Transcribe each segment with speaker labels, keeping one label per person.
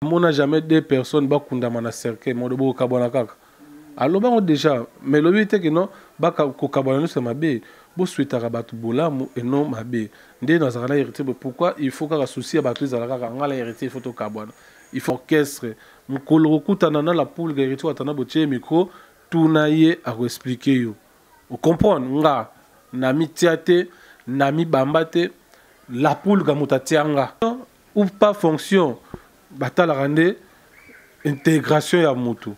Speaker 1: On n'a jamais deux personnes qui ont cercle, mais on a alors on déjà, mais le but est que non, c'est ma bé. Bo souhaite à rabattre bolamu et non ma bé. Ndé dans un hérité, pourquoi il faut qu'un souci à battre les alaka, on a hérité photo carbone. Il faut orchestre. Mon coloroku tanana la poule hérité atana botier micro, tout naïe à expliquer yo. Vous comprenez, nga nami tiate, nami bambate, la poule gamutatianga. Ou pas fonction, batala rende intégration ya mutu.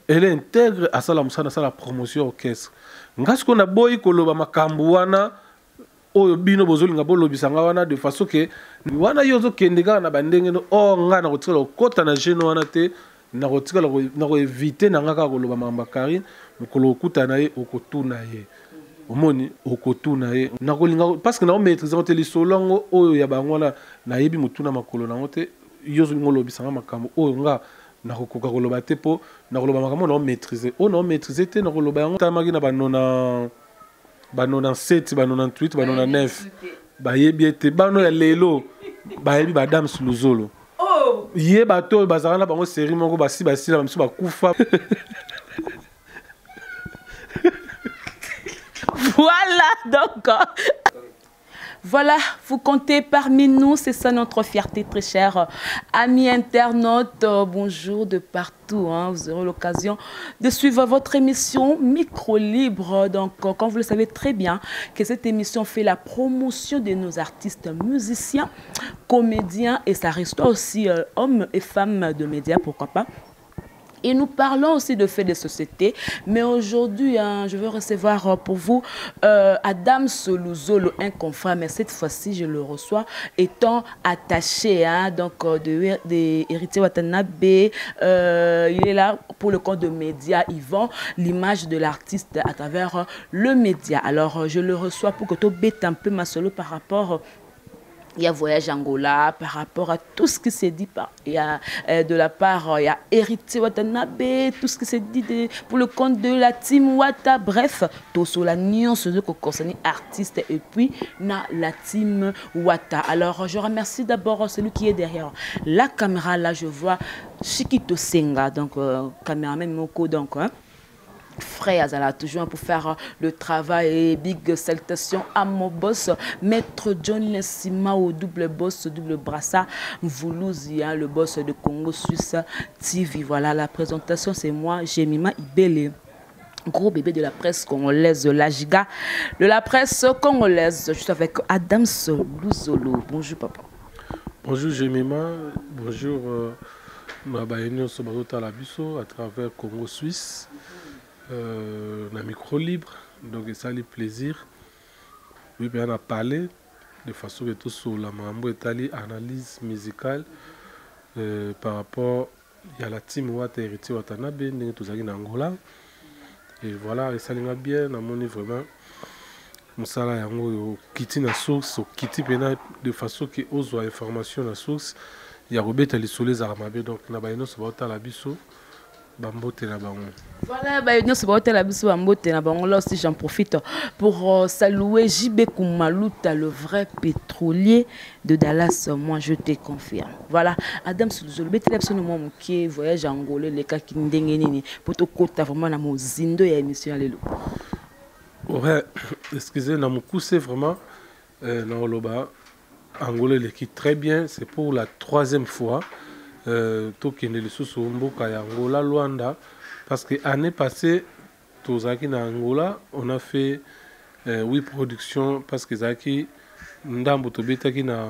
Speaker 1: Elle intègre à ça la promotion orchestre. Ngas qu'on a boy koloba makambu wana oyo bino bozoli nga bolobisanga wana de façon que wana yozo kendega na bandenge no o nga na kotikala kota na geno wana te na kotikala na ko éviter na nga ka koloba mamba Karine mukolo kuta na ye okotuna ye omoni okotuna ye na kolinga parce que na maîtriser on te li solongo oyo ya bangola na yebi mutuna makolo na ote yozo ngolobisanga makambu oyo nga na kokoka koloba te po na koloba makambo na maîtriser o na maîtriser te na koloba yango tamaki na banona banona 7 banona 8 banona 9 bayebi ete bano ya lelo bayebi badame suluzolo oh ye bato bazala na bango série moko basi na bamsu bakufa.
Speaker 2: Voilà donc. Voilà, vous comptez parmi nous, c'est ça notre fierté très chère. Amis internautes, bonjour de partout. Hein. Vous aurez l'occasion de suivre votre émission Micro Libre. Donc, comme vous le savez très bien, que cette émission fait la promotion de nos artistes musiciens, comédiens et ça reste aussi hommes et femmes de médias, pourquoi pas. Et nous parlons aussi de faits de société. Mais aujourd'hui, hein, je veux recevoir pour vous Adam Suluzolo, un confrère. Mais cette fois-ci, je le reçois étant attaché hein, donc, de Héritier Watanabe. Il est là pour le compte de médias. Il vend l'image de l'artiste à travers le média. Alors, je le reçois pour que tu bêtes un peu ma solo par rapport... Il y a Voyage Angola par rapport à tout ce qui s'est dit il y a, de la part, il y a Héritier Watanabe, tout ce qui s'est dit pour le compte de la team Wata. Bref, tout sur la nuance de concerne artiste et puis la team Wata. Alors, je remercie d'abord celui qui est derrière la caméra. Là, je vois Chikito Senga, donc caméraman Moko, donc. Hein. Frère Azala, toujours pour faire le travail et big salutations à mon boss, Maître John Lessima au double boss, double brassard, Voulouzia, le boss de Congo Suisse TV. Voilà, la présentation, c'est moi, Jemima Ibele. Gros bébé de la presse congolaise, la giga de la presse congolaise. Je suis avec Adam Suluzolo. Bonjour papa.
Speaker 1: Bonjour Jemima, bonjour Mabayenio Sobazo Labiso à travers Congo Suisse. Un micro libre, donc ça a le plaisir. Oui, bien on a parlé de façon que tout sur la mambo est allé analyse musicale par rapport à la team Wata Héritier Watanabe, nous tous en Angola. Et voilà, et ça l'est bien, on a mon vraiment. Mon salaire yango quitter la source, quitter de façon que ose information la source. Il y a Robert Alisolé Aramabe, donc na bayino Sobata Labiso.
Speaker 2: Voilà, là aussi j'en profite pour saluer JB Koumalouta, le vrai pétrolier de Dallas. Moi, je te confirme. Voilà, Adam Suluzolo, absolument qui voyage angolais, les cas qui n'dengeni pour te côté vraiment na mozindo et émission allélo.
Speaker 1: Ouais, excusez, na mon coup c'est vraiment na oloba angolais l'équipe très bien, c'est pour la 3e fois. Tokende le sous mboka ya Angola Luanda parce que l'année passée tozaki na Angola on a fait 8 productions parce que zaki ndambo tobetaki na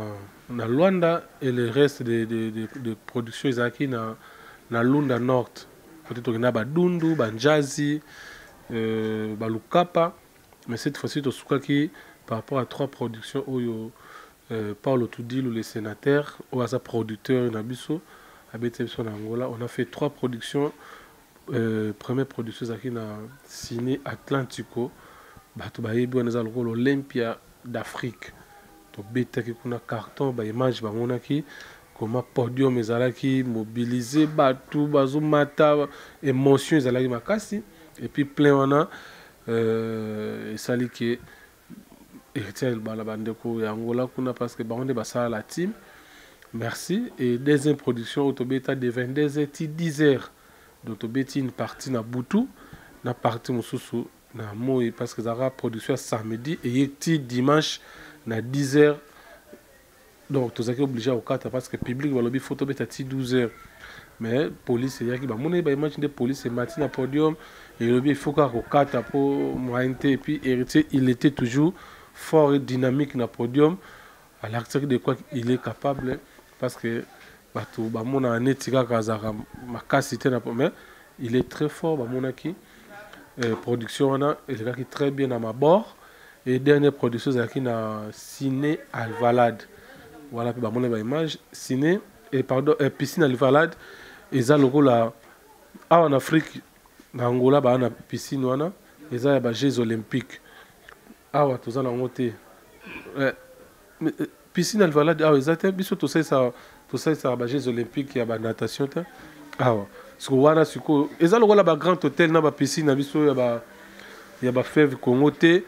Speaker 1: Luanda et le reste de productions zaki na Lunda Nord peut-être na Badundu Banjazi Balukapa mais cette fois-ci tosukaki par rapport à 3 productions oyo Paulo Tudilo le sénateur ou à sa producteur Nabiso en Angola, on a fait 3 productions. Première production, c'est signé Atlantico. On a le rôle Olympia d'Afrique. On a carton, image, comment podium est mobilisé, batou, bazumata, émotion est et puis plein on a ça qui est Angola parce que on est la team. Merci. Et deuxième production, Autobeta de 22h, 10h. D'autobeti une partie na Boutou, na partie Moussoussou, na Moui, parce que ça a production samedi et dimanche, na 10h. Donc, tout ça qui est obligé au 4 parce que le public va le photo beta 12h. Mais police, il y a qui va monter, imagine des police et matin à podium, et il faut qu'au 4 pour moyen et puis héritier, il était toujours fort et dynamique na podium, à l'acteur de quoi il est capable, parce que il est très fort, production il est très bien à ma bord. Et dernière production c'est na Ciné Alvalade. Voilà puis mon image Ciné et pardon piscine Alvalade et ça logo là en Afrique na Angola ba na piscine wana et ça ba Jeux olympiques. Ah tout ça na ngoté. Piscine Alvalade ah exactement biso tout ça ça ba Jeux olympiques ya ba natation ta. Ah parce que wana siko et ça logo là ba grand hôtel na ba piscine na biso ya ba fève Congo té.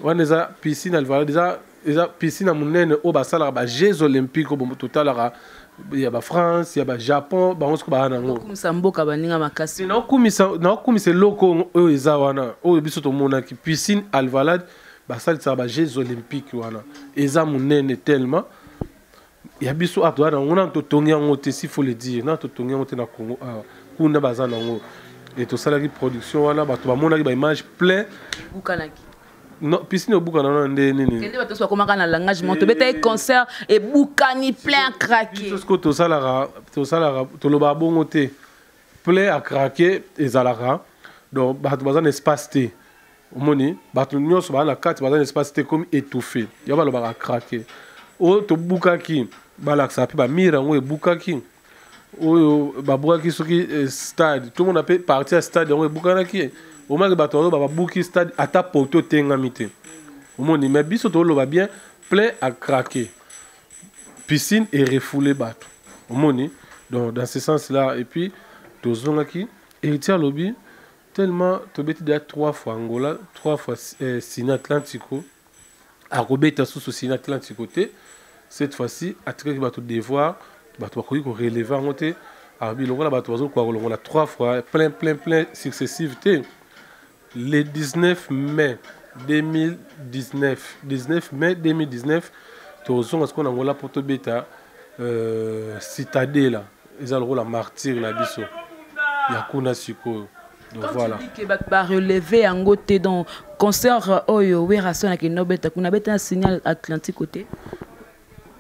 Speaker 1: On a piscine Alvalade déjà piscine à monene au basala ba Jeux olympiques au total il y a France il y a Japon ba on se ba nango
Speaker 2: comme ça mboka baninga makasi
Speaker 1: na kumisa loko o ezawana o biso to mona ki piscine Alvalade basala ça ba Jeux olympiques wana eza monene tellement il y a biso atwana on a to tongia ngote s'il faut le dire na to tongia ngote na Congo kuna bazana ngo et to sala ki production wana ba to ba mona ki ba image plein
Speaker 2: bukanaki.
Speaker 1: Non, piscine au boucan non nini.
Speaker 2: Quel est votre comment dans langage monte bête concert et boucani plein à craquer.
Speaker 1: Tout ce que tout ça tout le babon plein à craquer et zalara. Donc bah tu un espace T. Moni, bah tu nous sur la carte bah un espace T comme étouffé. Il y a pas le bar craquer. Oh to boucaki, bah là ça peut bah mira ou boucaki. Oh bah boucaki sur qui stade. Tout le monde a partir à stade ou boucaki. Au moins, le bouki stade à ta poto tengamite. Au moins, mais biso to lo va bien plein à craquer. Piscine et refoulé bateau. Au moins, donc dans ce sens-là et puis to zonga qui héritier lobby tellement to beti déjà 3 fois Angola, 3 fois Ciné Atlantico. À Robeta sous Ciné Atlantico cette fois-ci à très bateau devoir bateau ko relever en côté. Alors bi longa bateau zo ko longa 3 fois plein successivité. Le 19 mai 2019, 19 mai 2019, tous ce qu'on a Angola pour bêta citadelle, ils ont la martyr la biso. Yakuna Siko. Donc voilà.
Speaker 2: Tu dis que va relever en côté dans concert oyo werason avec nobeta kuna beta un signal atlantique côté.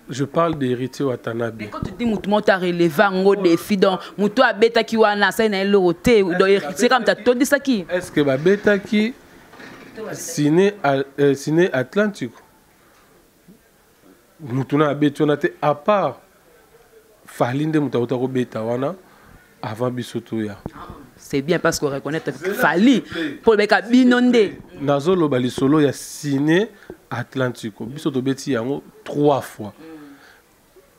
Speaker 1: Je parle d'héritier Watanabe.
Speaker 2: Mais quand tu dis que tu as relevé un défi, donc tu as bêta qui wana ça na l'auté, c'est comme tu as dit ça qui.
Speaker 1: Est-ce que ba bêta qui Ciné Atlantique mutuna betona te à part falinde mutauta ko bêta wana avant bisoto ya.
Speaker 2: C'est bien parce qu'on reconnaît Fali pour le binonde.
Speaker 1: Nazolo bali solo ya Ciné Atlantique. Bisoto beti yango 3 fois.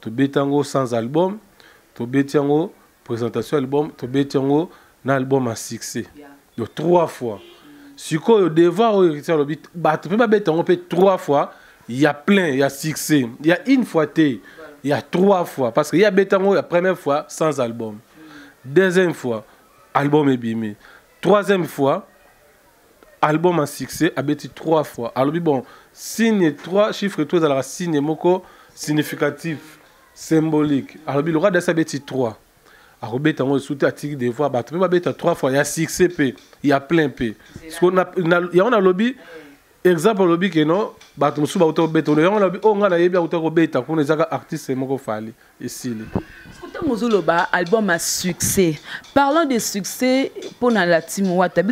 Speaker 1: To betango sans album, to betango présentation album, to betango na album à succès. Donc 3 fois. Si quoi devant héritier le bit, bah tu peux pas betango peut 3 fois, il y a plein, il y a succès. Il y a une fois il y a 3 fois parce qu'il y a betango la première fois sans album. Deuxième fois, album est bimé. Troisième fois, album à succès a bêti 3 fois. Alors bon, signe 3 chiffre 3 alors signe moko significatif. Symbolique. Alors, il aura des sabétis 3. Alors, il y a un soutien de voix. Il y a 3 fois. Il y a 6 P. Il y a plein P. Il y a un lobby. Exemple, lobby que non. Il y a un lobby. On a un artiste. Ici.
Speaker 2: Album à succès. Parlons de succès pour la team Wata.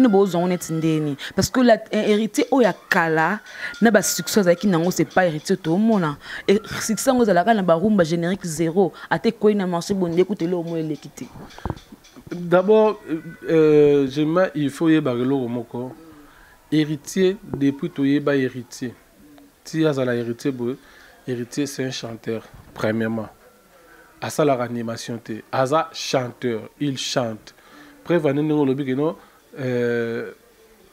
Speaker 2: Parce que l'héritier Oyakala n'a pas succès avec qui c'est pas héritier tout le monde. Et succès on a la rumba générique 0. A te quoi n'a marché bon d'écouter le mot l'équité.
Speaker 1: D'abord, il faut y avoir le mot héritier depuis tout y a héritier. Si à la héritier c'est un chanteur premièrement. À ça la réanimation té aza chanteur il chante prévenez nous le big no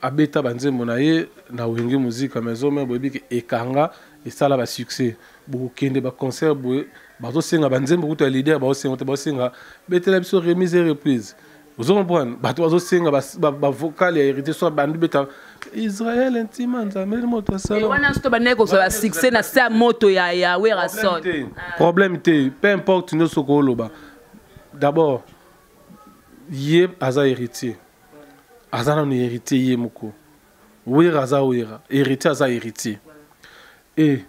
Speaker 1: abeta banze monaye na wingi musique maison mais bobi ekanga et ça la ba succès beaucoup kende ba concert bo bazosenga banzembo kuta leader bazosenga betela biso remise et reprise. Vous comprenez? Bato bazosenga ba vocal ya hérité soit bandu beta Israël intima nzambe moto sala.
Speaker 2: Et wana sto baneko so ba succès na sa moto ya wera son.
Speaker 1: Problème té, peu importe nous sokoloba. D'abord yé aza héritier. Aza na héritier yé moko. Wera aza wera, héritier aza héritier. Et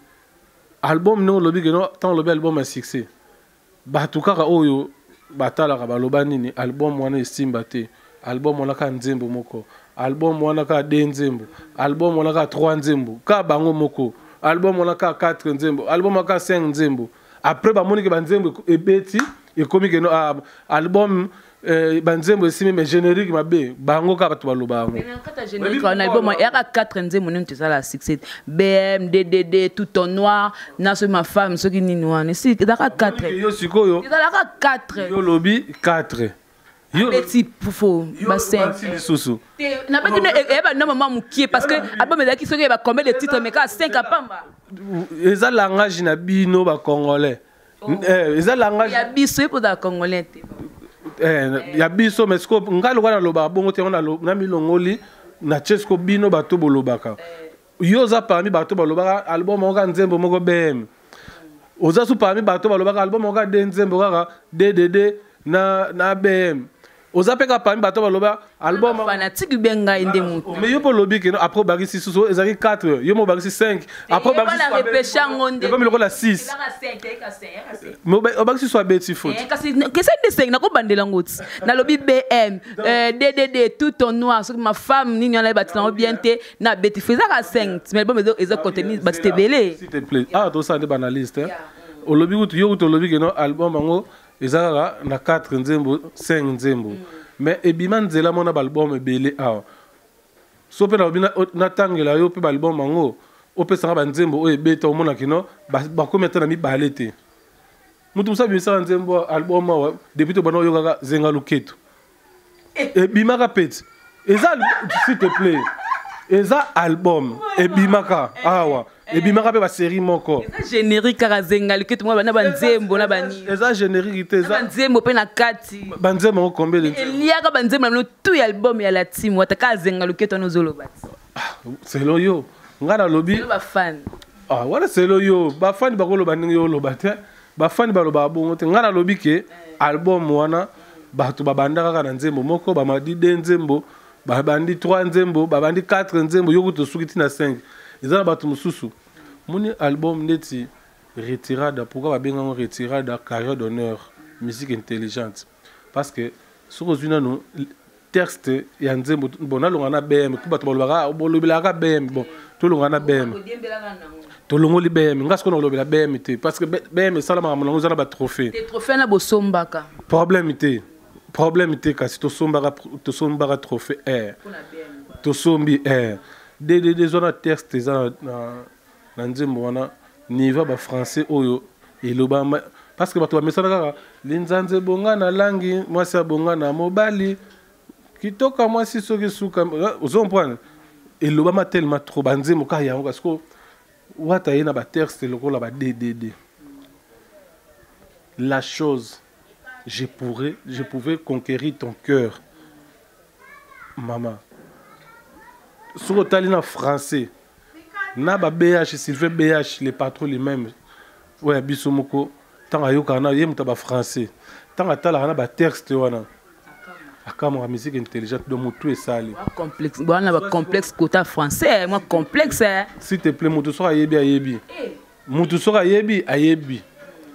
Speaker 1: album no lobi que no tant lobi album un succès. Bato kaka oyo batala ka baloba nini album wana estimba te. Album wana ka nzembo moko. Album wana ka 2 nzembo. Album wana ka 3 nzembo. Ka bango moko. Album wana ka 4 nzembo. Album wana ka 5 nzembo. Après ba moni ke banzembo ebeti et comme que no album banzembo esimi mais générique mabe bango ka bato baloba bango.
Speaker 2: Quand générique un album il y a 4 nzembo non ça la succès. BM DDD tout en noir na so ma femme ce qui ni noir. Si il y a 4.
Speaker 1: Yo sikoyo.
Speaker 2: Il y a 4.
Speaker 1: Yo lobby 4.
Speaker 2: Yo petit faux bassin.
Speaker 1: Susu.
Speaker 2: Na pas que ba no maman mukie parce que album ezaki soki ba combien de titres mais ka 5 à pamba.
Speaker 1: Eza langage na bino ba congolais. Eza langage
Speaker 2: ya biso pour da congolais.
Speaker 1: Ya biso mais ko ngalo wana loba bongo te na milongoli na chesko bino bato bolobaka. Yo za parmi bato bolobaka album moko nzembo moko BM. Oza su parmi bato bolobaka album moko nzembo kaka DDD na BM. Oza peka parmi bato baloba album
Speaker 2: fanatique benga inde mutu.
Speaker 1: Mais yo po lobi que après bagi 6 so ezaki 4, yo mo bagi 5, après bagi
Speaker 2: la repêcha ngonde.
Speaker 1: Comme le 6. Mais bagi soit beti foot.
Speaker 2: Kasi que c'est des 5 na ko bandela ngoti. Na lobi BM, DDD tout en noir sur ma femme ni nyala batina bien te na beti faisaka 5. Mais bon mais ils ont contenu batite belé.
Speaker 1: S'il te plaît. Ah to ça des banalistes hein. Au lobi yo to lobi que no album bango ezaka na 4 nzembo 5 nzembo mais ebima nzela mona balbum ebele awa so pe na tangela yo pe balbum mango opesanga banzembo oyo ebeta omona kino bakometa na mibale te mutu musabi misaka nzembo album awa depuis to bana oyokaka zenga luketo ebimaka peti eza s'il te plaît eza album ebimaka awa ebimaka pe ba série moko
Speaker 2: eza générique kaka zenga luketo mwa bana banzembo na bani
Speaker 1: eza générique te eza
Speaker 2: banzembo pe na kati
Speaker 1: banzembo ko combien de
Speaker 2: eliaka banzembo na tout album ya la team wataka zenga luketo no zoloba
Speaker 1: c'est lo yo ngana lobi
Speaker 2: ba fan
Speaker 1: wala c'est lo yo ba fan ba ko loba ndenge yo loba te ba fan ba loba bongo te ngana lobi ke album wana bato babanda kaka na nzembo moko ba madi 2 nzembo ba bandi 3 nzembo ba bandi 4 nzembo yo kuto sukiti na 5 ezana bato mususu mon album neti retirada pourquoi ba benga retirada carrière d'honneur musique intelligente parce que sur ozuna no texte ya nzembo bona longa na BM ku bato bolobaka bolobelaka BM bon to longa na BM to longoli BM ngasko no lobela BM te parce que BM salama monango zana ba trophée
Speaker 2: des trophées na bosombaka
Speaker 1: problème te kasi to sombaka trophée to sombi des zona texte za na nzembo wana niva ba français oyo eloba parce que bato ba mesana kaka linzanze bonga na langi mwasi bonga na mobali kitoka mwasi soki suka ozo comprendre eloba ma tellement trop banzembo ka yango parce que wata yena ba texte lokola ba DDD la chose je pouvais conquérir ton cœur maman sur le talent français na ba BH Sylvain BH les patrons les mêmes ouais bisomoko tant ayoka na yemuta ba français tant atala na ba texte wana akama musique intelligente de mutu esali
Speaker 2: complexe bona ba complexe côté français moi complexe
Speaker 1: s'il te plaît mutu sora yebi mutu sora yebi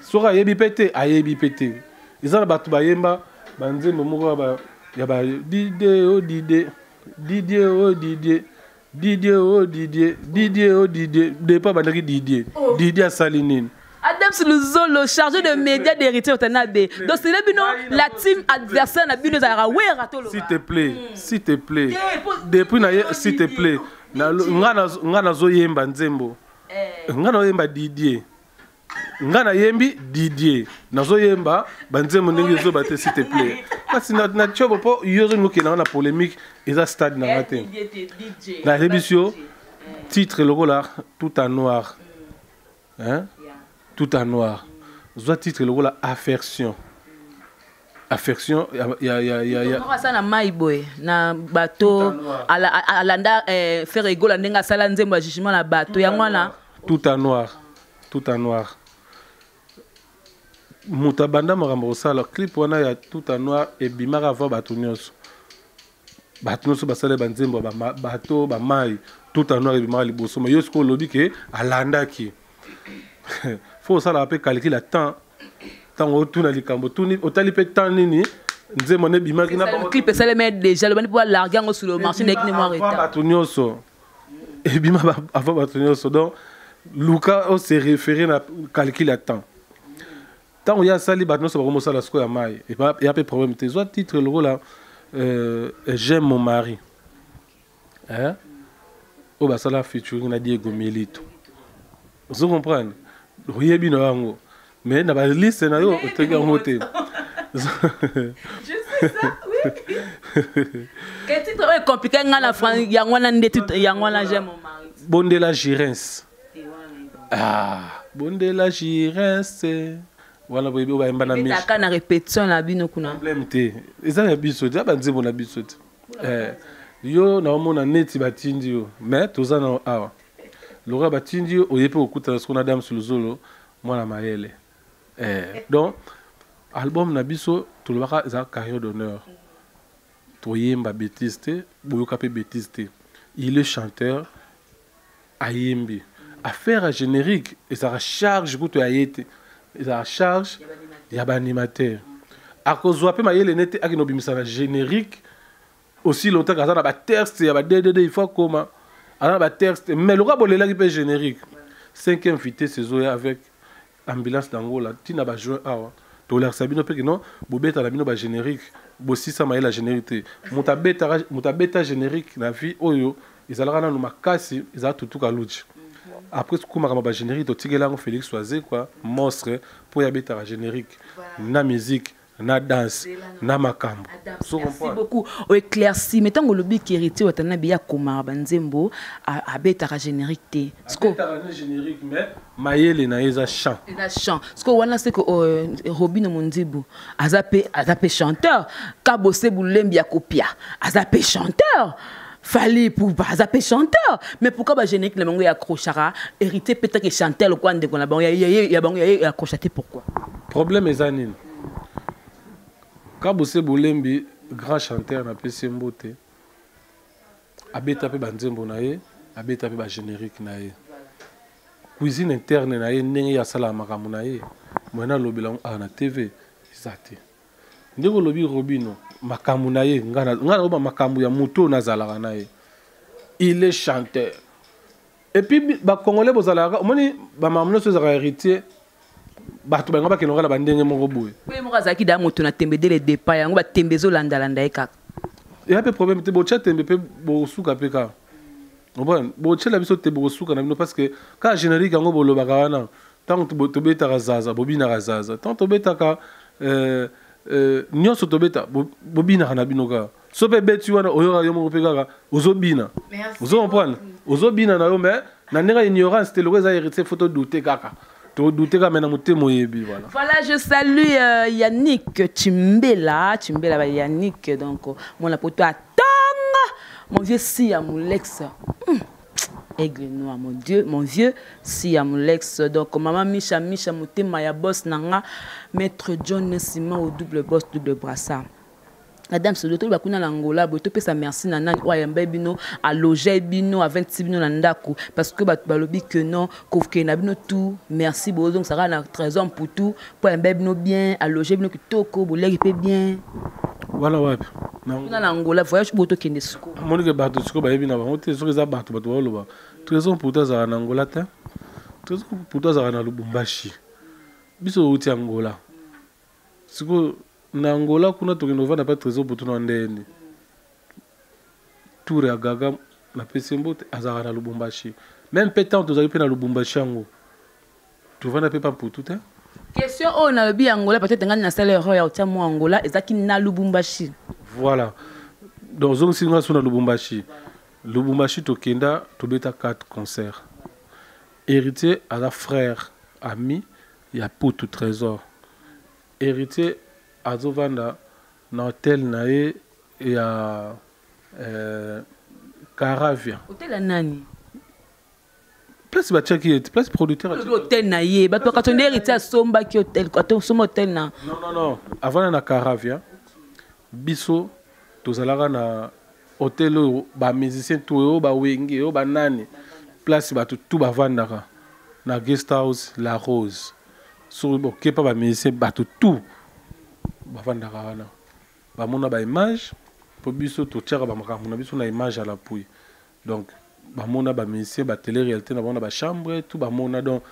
Speaker 1: sora yebi pété ayebi pété ils ont battu ba yemba banzembo moko ba ya ba Didier, pas bandaki Didier Salinine.
Speaker 2: Adams Luzolo, chargé de médias d'héritier au Tanabe. Donc c'est là la team adversaire na bino za wera tolo.
Speaker 1: S'il te plaît. Depuis na s'il te plaît. Ngana zo yemba nzembo. Ngana yemba Didier. Ngana yembi Didier. Nazo yemba banzembo ndenge zo bate s'il te plaît. Parce que na chobo po yozo nuke na polémique eza stade na matin. La révision titre logo là tout en noir. Hein? Tout en noir. soit titre le rôle affection. Affection, il y a
Speaker 2: ça na maiboy na bateau alanda faire rigolo ndenga sala nzembo jugement na bateau ya ngwana
Speaker 1: tout en noir. Tout en noir. Mutabanda marambo sala clip wana ya tout en noir et bimara va batunyoso. Batunyoso basale banzembo ba bateau ba mai tout en noir et bimara liboso mais yosko lobi ke alanda ki. Faut ça la rappeler calculer le temps. Tant autour na likambo tuni otali pe temps nini nzembo ne bimaki na
Speaker 2: pas clip ça le mettre déjà le bani pour larguer sur le marché nek ne mo arrêter.
Speaker 1: Batunyoso. Et bimara avant batunyoso donc Luka on s'est référé à calculer le temps. Tant il y a ça, les bâtiments sont vraiment ça la square maille. Et il y a pas de problème. Tu vois, titre le rôle là, j'aime mon mari. Hein? Oh bah ça la featuring na Diego Milito. Vous comprenez? Rien bien non. Mais na ba liste na yo te ga moté.
Speaker 2: Je sais ça, oui. Quel titre est compliqué ngala France ya ngwana ndeti ya ngwana j'aime mon mari.
Speaker 1: Bondela Girens. Ah, Bondela Girens. Voilà, vous avez
Speaker 2: une répétition la bino kuna.
Speaker 1: Problème té. Ils ont biso, tu as banzi bon biso. Yo na omona neti batindi yo. Mais toza na awa. Lora batindi yo oyepe okuta ce qu'on a dame sur le zolo, moi la maele. Donc album na biso to le baka za carrière d'honneur. Toyemba bêtiste, boyoka pe bêtiste. Il est chanteur ayembi. Affaire à générique et ça recharge goût ayete. Ça charge, il y a un animateur. À cause de ma yelle nette, à qui nous bimisa générique, aussi longtemps que ça n'a pas texte, il y a pas DDD, il faut comment, alors pas texte, mais le rap est là qui peut générique. 5e vitesse c'est avec ambulance d'Angola, tu n'as pas joué à tu l'as sabino parce que non, bobeta la bino ba générique, bossi ça ma la générité. Mutabeta générique na vie oyo, ils allaient dans ma casse, ils a tout kalouchi. Après ce qu'on a générique, tu as Félix Soazé quoi, monstre pour y habiter la générique, na musique, na danse, na makambo.
Speaker 2: Merci beaucoup. Au éclairci, mettons que le but qui hérité au tana biya koma banzembo à habiter la générique té.
Speaker 1: Ce qu'on a générique mais maïle na eza chant.
Speaker 2: Na chant. Ce qu'on wana c'est que Robin Mondibu azape chanteur, kabose bulembi ya kopia, azape chanteur. Fallait pour zapper chanteur mais pourquoi ba générique le mango ya accrochara hérité peut-être que chanteur le quoi de qu'on a bon ya accrochaté pourquoi
Speaker 1: problème est anine Kabose Boulembi grand chanteur na pesi mbote abeta pe banzembo na ye abeta pe ba générique na ye cuisine interne na ye ndenge ya sala makamu na ye mwana lobela na TV izate ndeko lobi Robino makamu na ye ngana oba makamu ya muto na zalaka na ye il est chanteur et puis ba congolais bozalaka omoni ba mamuno so zaka héritier bato bango ba kenora ba ndenge moko boye
Speaker 2: oui mo kazaki da moto na tembe dès le départ yango ba tembezo landa e kaka
Speaker 1: il y a pas problème te bo chat tembe pe bo suka pe ka bon bo chat la biso te bo suka na bino parce que ka générique yango bo lobaka wana tant to beta razaza bobina razaza tant to beta ka nyonso tobeta bobina na binoka sope beti wana oyo yo mo pekaka ozobina ozo comprendre ozobina na yo mais na nera ignorance te lokoza hérité photo douter kaka to douter ka mena motemo yebi voilà.
Speaker 2: Voilà, je salue Yannick Chimbela ba Yannick donc mon la poto attend mon vieux si à mon lex. Aigle noir, mon vieux, si à mon lex. Donc, maman Micha Motema ya boss nanga, maître John Simon au double boss, double brassard. Madame, c'est le truc que l'Angola, tu peux sa merci nana, oyamba bino, à loger bino, à 26 bino nandaku, parce que balobi que non, qu'offre na bino tout, merci beaucoup, donc ça va na trésor pour tout, pour un bébé bien, à loger bino kitoko, boulé qui bien.
Speaker 1: Voilà ouais.
Speaker 2: Na Angola voyage boto kende suko.
Speaker 1: Monique bato suko ba yebi na ba, on te suko za bato woloba. Trésor pour toi za na Angola ta. Trésor pour toi za na Lubumbashi. Biso uti Angola. Suko na Angola kuna tokinova na pas trésor pour tout ndeni. Tour ya gaga na pesembo azara na Lubumbashi. Même pétant to za pe na Lubumbashi ngo. Tu vas na pe pas pour tout hein.
Speaker 2: Question on a le bien Angola peut-être ngani na salaire ya tia mo Angola ezaki na Lubumbashi.
Speaker 1: Voilà. Donc zone singa sur na Lubumbashi. Lubumbashi tokenda tobeta 4 concerts. Héritier à la frère ami il y a pour tout trésor. Héritier, Azovanda, dans hôtel nae, il y a Caravia.
Speaker 2: Hôtel à Nani?
Speaker 1: Place place producteur.
Speaker 2: Hôtel nae, bah toi quand on est héritier à Somba qui hôtel, quand on sommes hôtel na.
Speaker 1: Non. Avant na Caravia, biso, tous allons na hôtel ba musicien tout ba wenge ba nani. Place ba tout ba vandaka. Na guest house La Rose. Sur ok pas ba musicien ba tout ba vandaka wana. Ba mona ba image pour biso to tchara ba makamuna biso na image à l'appui. Donc ba mona ba musicien ba télé réalité na ba chambre tout ba mona donc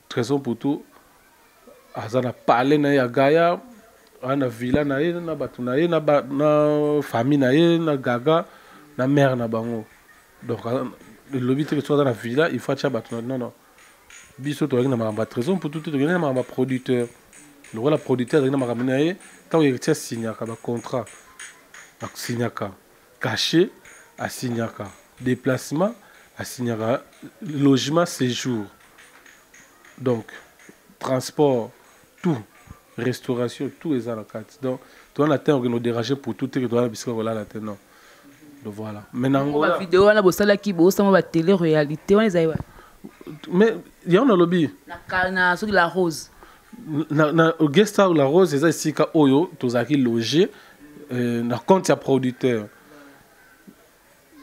Speaker 1: trésor pour tout azana parler na ya gaya ana villa na ye na batu na ye na famille na ye na gaga na mère na bango donc le lobby que soit dans la villa il faut acheter batu non biso to na ma trésor pour tout na ma producteur le rôle producteur na ma na ye quand il tient signaka ba contrat ak signaka caché à signaka déplacement à signaka logement séjour donc transport tout restauration tout est à la carte donc toi on attend que nous déranger pour tout et que toi la biscuit voilà là non donc voilà maintenant
Speaker 2: la vidéo on a bossé là qui bosse on va télé réalité on les a
Speaker 1: mais il y a un lobby
Speaker 2: na sur La Rose
Speaker 1: na guest house La Rose c'est ici ka oyo tozaki loger na compte ya producteur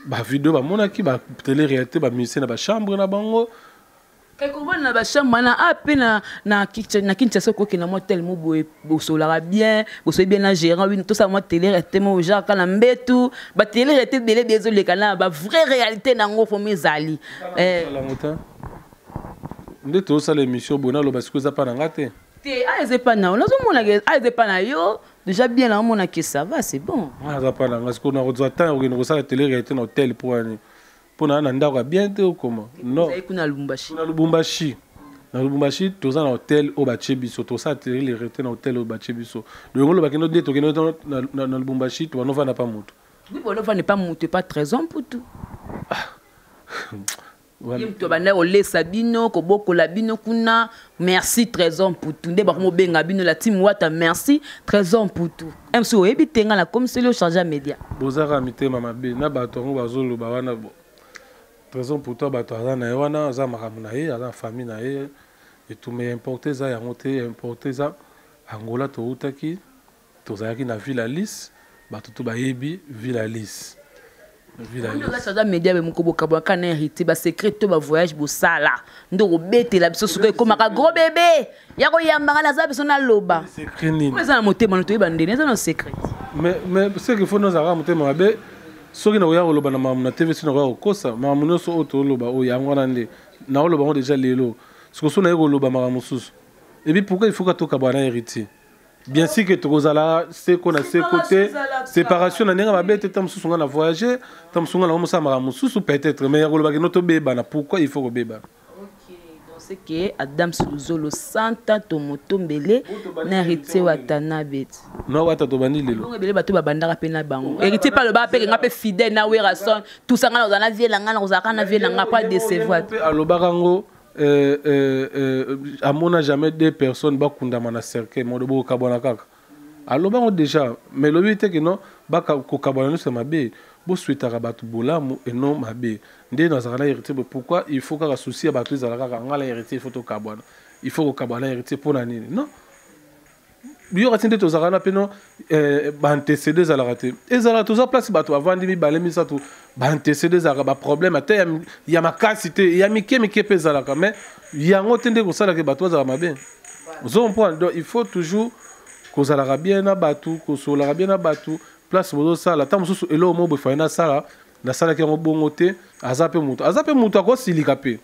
Speaker 1: ba vidéo ba monaki ba télé réalité ba musicien na ba chambre na bango
Speaker 2: Comment na ba chambre na ape na Kinshasa ko ke na motel mo boye bosolara bien bosoye bien na gérant oui tout ça mo télé réalité mo genre kana mbetu ba télé réalité belé bezo le kana ba vraie réalité na ngo fo mezali
Speaker 1: nde to ça l'émission bona lo parce que ça pas na ngate
Speaker 2: te aze pas na on zo mona aze pas na yo déjà bien là on a que ça va c'est bon
Speaker 1: ça pas na parce que on a besoin temps on ça la télé réalité na hôtel pour na ndako bien te comment non
Speaker 2: na Lubumbashi
Speaker 1: na Lubumbashi to ça na hôtel au Bachebiso to ça télé réalité na hôtel au Bachebiso donc lo bakeno de to keno na Lubumbashi to no va na pas mutu
Speaker 2: oui bon va ne pas monter pas 13 ans pour tout voilà to bana ole sabino ko boko la bino kuna merci 13 ans pour tout ndeba ko benga bino la team wata merci 13 ans pour tout mso ebitenga la comme c'est le changer média
Speaker 1: bozara mitema mabe na bato ngo bazolo ba wana bo 13 ans pour toi bato azana wana za makamuna ye za famille na ye et tout mais importer ça ya monter importer ça Angola to utaki to zaki na Ville Alice bato to ba yebi Ville Alice
Speaker 2: la changer média be moko boka kana hérité ba secret to ba voyage bo sala ndoko bete la biso suko comme ka gros bébé ya ko yamba na za biso na loba
Speaker 1: secret nini
Speaker 2: mais ça motema to yeba ndene ça no secret
Speaker 1: mais ce qu'il faut nous ara motema be soki na oya loba na mamuna TV sino ko kosa mamuna so oto loba o ya ngwana nde na loba on déjà lelo ce so na yego loba maramususu et puis pourquoi il faut que to ka bana héritier bien sûr que tozala c'est qu'on a ses côtés séparation na nenga mabete tamsusu nga na voyager tamsusu nga na mosa maramususu peut-être mais yego loba ke noto beba na pourquoi il faut ko beba
Speaker 2: c'est que Adam Suluzolo Santa Tomotombele na héritier watana bet
Speaker 1: no wata to bani lelo
Speaker 2: ngobele bato babandaka pe na bango héritier pas le ba pe nga pe fidèle na werason tout ça nga na vie la nga na zaka na vie la nga pas décevoir
Speaker 1: alobarango à mon jamais deux personnes bakundama na cercle modobo kabona kaka alobango déjà mais le but est que non baka ko kabona no c'est mabe bo souhaitera batu bolamu et non mabe ndé na zaka na héritier pourquoi il faut ka souci batu zalaka ngala héritier il faut to kabona il faut ko kabona héritier pour nani non biyo katinde to zaka na peno ba antecédés za la raté et za la to za place batu avant dimi balemi ça tout ba antecédés za ba problème ate ya makasité ya mike pe za la mais ya ngotende ko sala ke batu za mabe zo point donc il faut toujours ko za la bien na batu ko so la bien na batu place bozo sala tam so elo mo bo fa na sala ke ngo bongo te azape mutu ko silika pe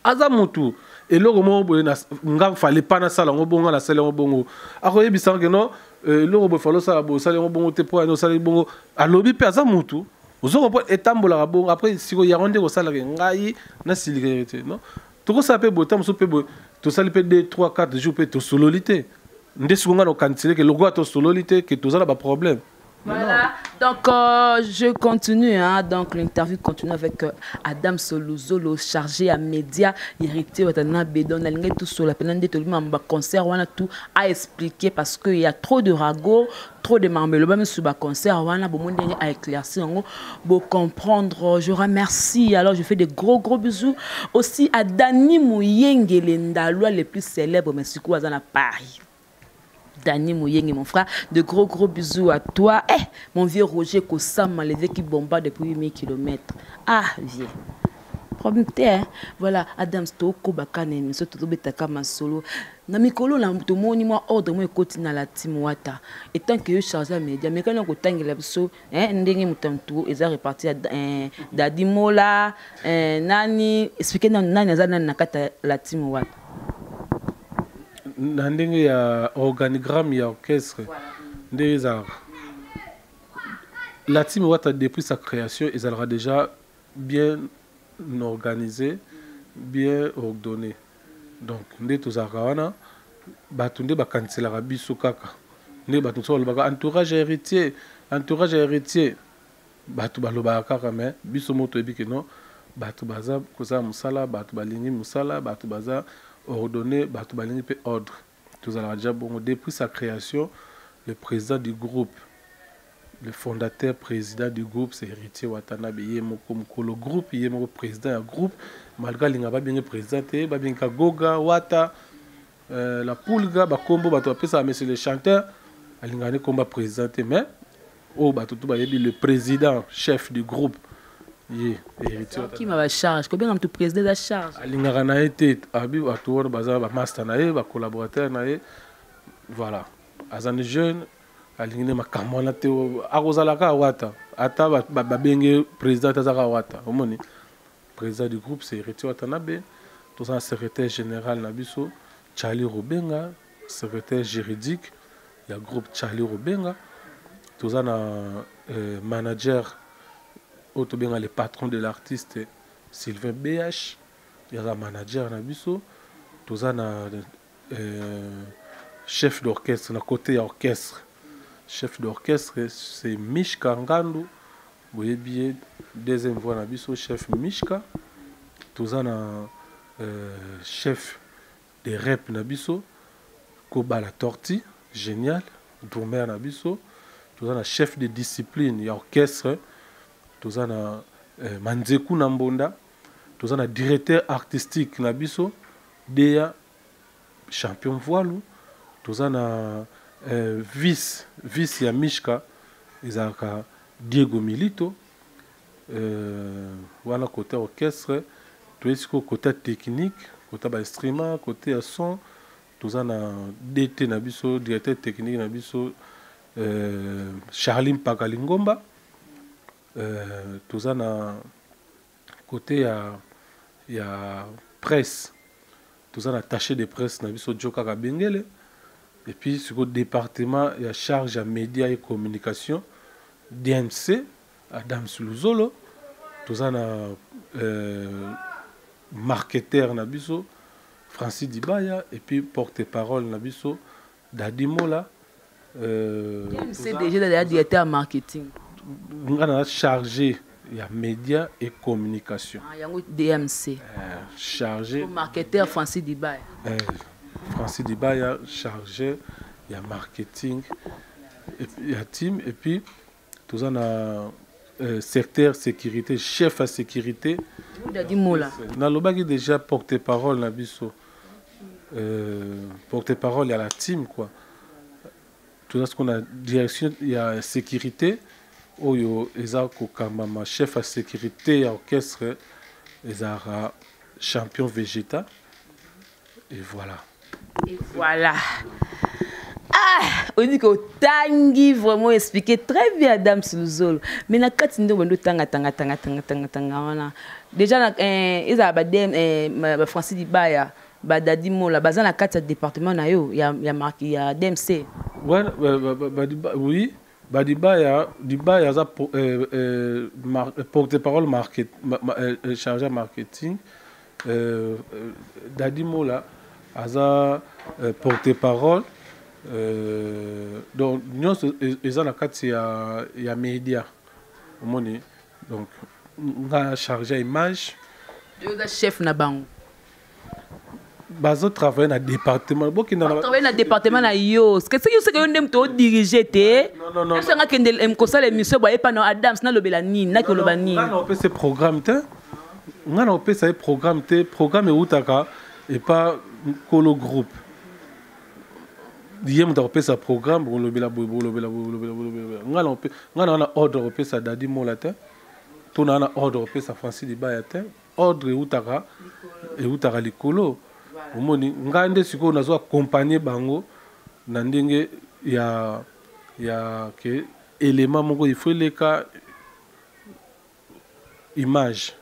Speaker 1: aza mutu eloko mo boye na nga fallait pas na sala ngo bongo na sala ngo bongo akoye bisanga que non eloko bo falo sala bo sala ngo bongo te po no sala bongo alobi pe aza mutu ozo ko etambola bongo après siko ya ronde ko sala ke ngai na silika non to ko sa pe botam so pe bo to sala pe 2 3 4 jours pe to sololité ndé siko nga no kantisele ke logo to sololité ke to sala ba problème
Speaker 2: Voilà, donc je continue, hein. Donc l'interview continue avec Adam Soluzolo, chargé à médias, héritier de Bédon, tout sur la peine de concert, on a tout à expliquer parce qu'il y a trop de ragots, trop de marmelades, même sur le concert, on a beaucoup à éclaircir, pour comprendre. Je remercie, alors je fais des gros bisous aussi à Dani Mouyenge, l'endalois les plus célèbres, mais c'est quoi dans Paris. Dani Mouyenge, mon frère, de gros bisous à toi. Eh, mon vieux Roger Kossam, les qui bombarde depuis 8000 km. Ah, vieux. Problème, hein? Voilà, Adam Stoko, Bakane, mais surtout, Betaka, Masolo. Namikolo, là, tout le monde, moi, ordre, moi, écoute, dans la team Wata. Et tant que je charge les médias, mais quand on a tangué là, hein, ndenge mutantu, ils ont réparti à Dadimola, Nani, expliquez dans Nani, Nakata, la team Wata.
Speaker 1: Il y a un organigramme, il y a un orchestre. La team Wata, depuis sa création, ils aura déjà bien organisé, bien ordonné. Donc, nous avons entourage héritier, entourage héritier. Batu baloba kaka mais biso moto ebiki non batu baza koza musala batu balingi musala batu baza ordonné batu balingi pe ordre tous allons déjà bon depuis sa création le président du groupe le fondateur président du groupe c'est Héritier Watanabe yemoko mukolo groupe yemoko président du groupe malgré linga ba bien présenté ba bien Goga Wata la Pulga ba kombo batu apesa monsieur le chanteur alinga ne komba présenté mais oh, bah, tout le président, chef du groupe.
Speaker 2: Qui m'a la charge? Combien de président de la charge?
Speaker 1: Alingana été abi atour baza ba master nae ba collaborateur nae voilà azane jeune alingine makamona te akozalaka wata ata ba benge président tazaka wata omoni président du groupe c'est Héritier Watanabe tout ça secrétaire général nabiso Charlie Robenga secrétaire juridique il y a groupe Charlie Robenga tous un manager, le patron de l'artiste Sylvain BH, il y a un manager Nabiso, tous un chef d'orchestre, le côté orchestre. Chef d'orchestre, c'est Mishka Ngandu, vous voyez bien, deuxième voix Nabiso, chef Mishka, tous un chef de rap Nabiso, Koba la Torti, génial, Dourmer Nabiso. Tout ça, chef de discipline, il y a orchestre, tout ça, Manzeku Nambonda, tout ça, directeur artistique, Nabiso, Dea, champion voile, tout ça, vice, il y a Mishka, il y a Diego Milito, voilà, côté orchestre, tout est côté technique, côté instrument, côté son, tout ça, DT Nabiso, directeur technique Nabiso, Charline Pakalingomba, tout ça na côté il y a presse, tout ça attaché de presse na biso Joka Kabengele, et puis sur le département il y a charge à médias et communication DMC Adam Suluzolo, tout ça na marketeur na biso Francis Dibaya, et puis porte-parole na biso Dadimola.
Speaker 2: C'est déjà directeur marketing.
Speaker 1: On a chargé il y a médias et communication.
Speaker 2: Il y a DMC.
Speaker 1: Chargé.
Speaker 2: Marketeur Francis Dibaya.
Speaker 1: Francis Dibaya chargé. Il y a marketing. Il y a team et puis tout ça a secteur sécurité, chef à sécurité. Dans le déjà porte-parole na biso. Porte-parole il y a la team quoi. Tout ce qu'on a direction, il y a sécurité, il y a chef à sécurité, orchestre, il y a champion Vegeta, et voilà.
Speaker 2: Et voilà. Ah, on dit que Tanguy vraiment expliqué très bien Adam Suluzolo. Mais na katindo bando tanga. Déjà ils a Francis Dibaya. Badadimo la base dans la carte département na yo il y a marqué il y a DMC.
Speaker 1: Ouais oui Dibaya za porte-parole market chargé marketing Dadimo la aza porte-parole Donc nous ils ont il y a média monnaie donc on a chargé image
Speaker 2: chef na bango
Speaker 1: bazo travailler na département boki na
Speaker 2: travailler na département na yo ce que yo ndem to diriger te non ça nga kende ko sala émission ba epa no Adams na lobela nini na ko loba nini
Speaker 1: on peut ce programme te on peut ce programme utaka et pas colo groupe yé mo pe sa programme on lobela on a ordre pe sa dadi molata to na ordre pe sa Francis Libaya te ordre utaka et utaka likolo omoni ngande siko nazo accompagner bango na ndenge ya ke élément moko il faut les cas image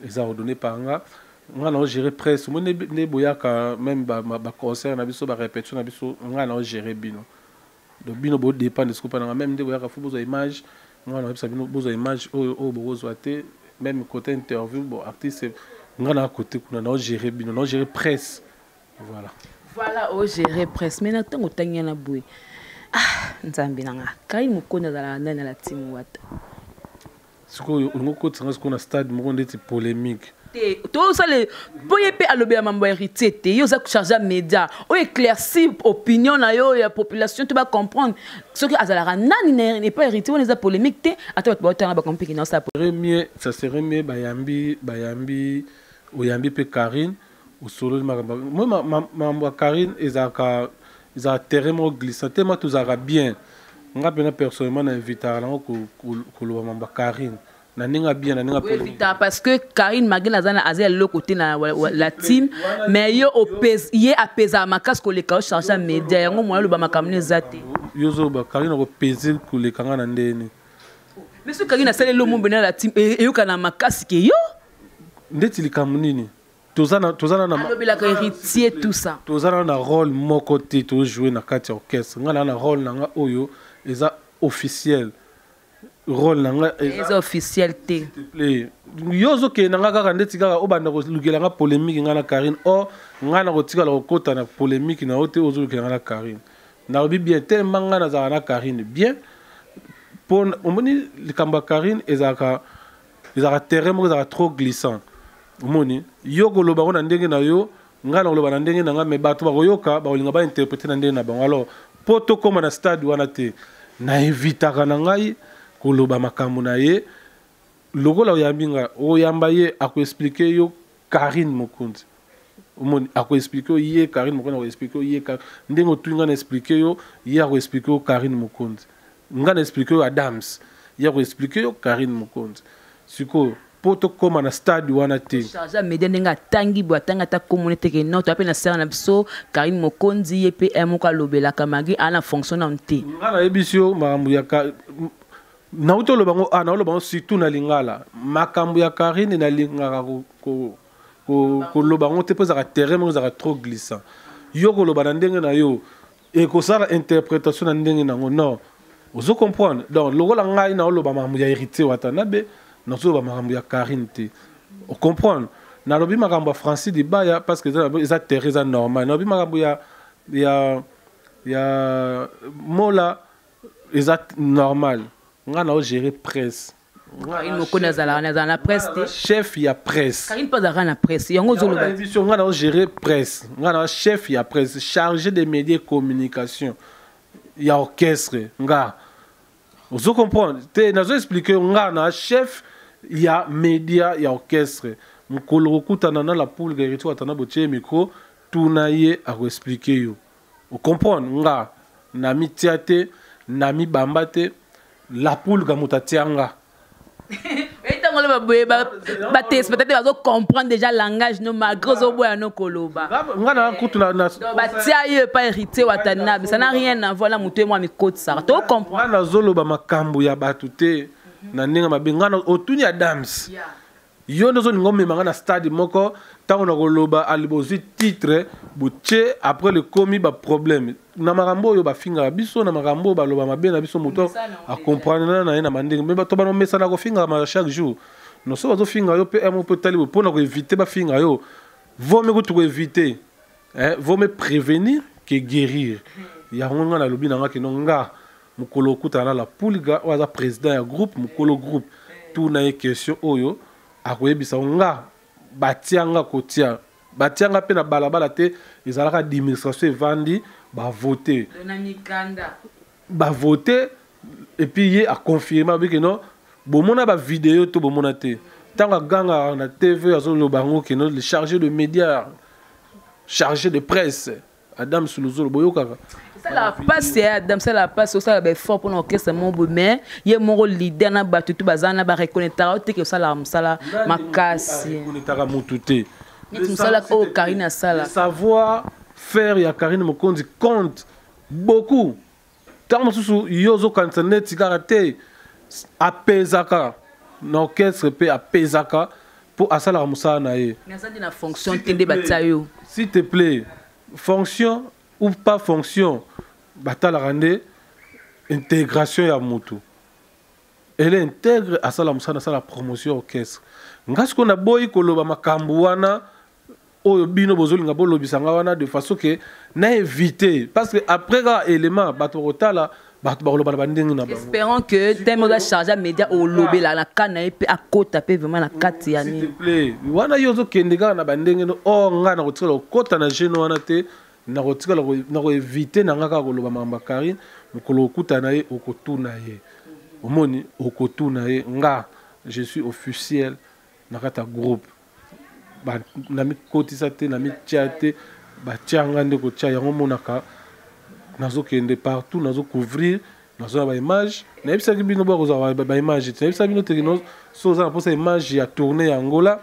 Speaker 1: les a ordonné par nga na gérer presse mo ne boyaka même ba concert na biso ba répétition na biso nga na gérer bino donc bino bo dépend de ce que pendant même ndé boyaka faut besoin image nga na bisa bino besoin image o bozo até même côté interview bon artiste nga na côté kuna na gérer bino na gérer presse
Speaker 2: voilà o gérer presse mais na tango tanya na boy nzambi nanga kai mukona za na la team wata
Speaker 1: siko ngoko tsanga siko na stade mo ndeti polémique
Speaker 2: to ça le boye pe alobe mambo héritier te yo za charger média o éclaircir opinion na yo ya population tu vas comprendre ce que azala nani n'est pas héritier on les polémique te ata ba tanga ba comprendre non ça
Speaker 1: serait mieux bayambi oyambi pe Karine au solo moi ma Karine ezaka terrain mo glissant tellement tout ça bien nga pena personnellement na invité à ko lo ma Karine na ninga bien na ninga
Speaker 2: parce que Karine Magina zana azel le côté na la team mais yo opes yé apesa makas ko le ka charger média yango mo lo ba makamne zate
Speaker 1: yo zo ba Karine ko peser ko le kanga na ndeni
Speaker 2: mais ce Karine a sele lo mo bena la team e yo kana makas ke yo
Speaker 1: ndeti likamnini tozana na
Speaker 2: alobela ka héritier tout ça
Speaker 1: tozana na rôle mon côté to jouer na kati orchestre nga na rôle nga oyo eza officiel rôle nga
Speaker 2: eza officiel te
Speaker 1: s'il te plaît yozo ke nga kaka ndeti kaka obanda ko lukela nga polémique nga na Karine o nga na ko tika la kota na polémique na ote ozo lukela nga na Karine na obi bien tellement nga na za na Karine bien pour omoni likamba Karine ezaka terrain mo ezaka trop glissant omoni yoko loba ko na ndenge na yo nga na loba na ndenge na nga me bato ba koyoka ba olinga ba interpréter na ndenge na bango alors poto koma na stade wana te na evitaka na ngai koloba makambo na ye lokola oyambinga oyamba ye ako expliquer yo Karine Mokonzi omoni ako expliquer ye Karine Mokonzi ako expliquer ye ndenge otunga na expliquer yo ye ako expliquer yo Karine Mokonzi nga na expliquer yo Adams ye ako expliquer yo Karine Mokonzi siko poto koma na stade wana te
Speaker 2: charge média ndenga tangi bo tanga ta communauté ke non to apena sera na biso Karine Mokonzi EPM ko lobela kamagi ana fonction na nte
Speaker 1: ngana ebisio makambo ya na uto lobango ana lobango surtout na lingala makambo ya Karine na lingaka ko lobango te poza ka terrain mo za trop glissant yo ko lobana ndenge na yo e ko sala interprétation na ndenge na ngo non ozo comprendre donc lokola ngai na loba makambo ya héritier watanabe na so ba makambo ya Karine te o comprendre na lobi makambo Francis Libaya parce que ça terrain normal na lobi makambo ya mola exact normal nga na gérer presse
Speaker 2: Karine Mokonzi za na presse te
Speaker 1: chef ya presse
Speaker 2: Karine pas za na presse yango zo loba
Speaker 1: émission nga na gérer presse nga na chef ya presse chargé des médias et communication ya orchestre nga ozo comprendre te nazo expliquer nga na chef ya média ya orchestre mukolo kutana na la poule héritier watana botie micro tuna ye a expliquer yo o comprendre nga na mi tiate na mi bambate la poule ga mutatianga
Speaker 2: et tant le ba test peut-être va comprendre déjà langage no malgré zo boya no koloba
Speaker 1: nga na kutuna na
Speaker 2: ba tia ye pas héritier watana ça n'a rien à voir la mutu moi mi côte ça to comprendre
Speaker 1: nga na zoloba makambo ya batute na ninga mabengana otuni Adams yo ndozo ngombe manga na stade moko tango na koloba alibozi titre buche après le commis ba problème na makambo yo ba finga biso na makambo ba loba mabe na biso moto a comprendre na mandinga me ba to ba no mesa na ko finga ma chaque jour no so zo finga yo pe mo pe tali pour na ko éviter ba finga yo vaut mieux que tu éviter vaut mieux prévenir que guérir yango nga na lobi na nga kino nga mukolo okutana la pulga oyo président ya groupe mukolo groupe tuna ye question oyo akoyebisa nga batianga kotia batianga pe na balabala te ezalaka d'administration evandi bavote bavote et puis ye a confirmé que non bomona ba vidéo to bomona te tanga ganga na TV azoloba ngo que non le chargé de médias chargé de presse Adam Suluzolo boyoka
Speaker 2: ça la passe Adam ça la passe ça ba fort pour l'orchestre mon mais ye mon leader na batutu bazana ba reconnaître que ça la makasi
Speaker 1: reconnaître mutute
Speaker 2: musala ko Karine sala
Speaker 1: savoir faire ya Karine Mokonzi compte beaucoup tant sous yozo kantanet karate apezaka l'orchestre pe apezaka pour asala musala na ye
Speaker 2: mais ça dit la fonction tende batayo
Speaker 1: s'il te plaît fonction ou pas fonction batala rande intégration ya mutu elle intègre asala musala sala promotion orchestre ngasko na boyi koloba makambu wana oyo bino bozolinga bolobisanga wana de façon que na éviter parce que après ga élément bato rotala bato bakoloba na bandenge na bango
Speaker 2: espérons que temo ga charger média au lobby la na kana pe akota pe vraiment na kati ya ni
Speaker 1: s'il te plaît wana yozo kendega na bandenge no o nga na kotikala kota na geno wana te na kotikala na ko éviter na nga ka koloba mamba Karine mukolo okuta na ye okotuna ye omoni okotuna ye nga je suis officiel na kata groupe ba na mi kotisa te na mi tiate ba tianga ndeko tia yango monaka nazo kende partout nazo couvrir nazo ba image na ebisa bino ba koza ba image te ebisa bino te no so za posa image ya tournée ya Angola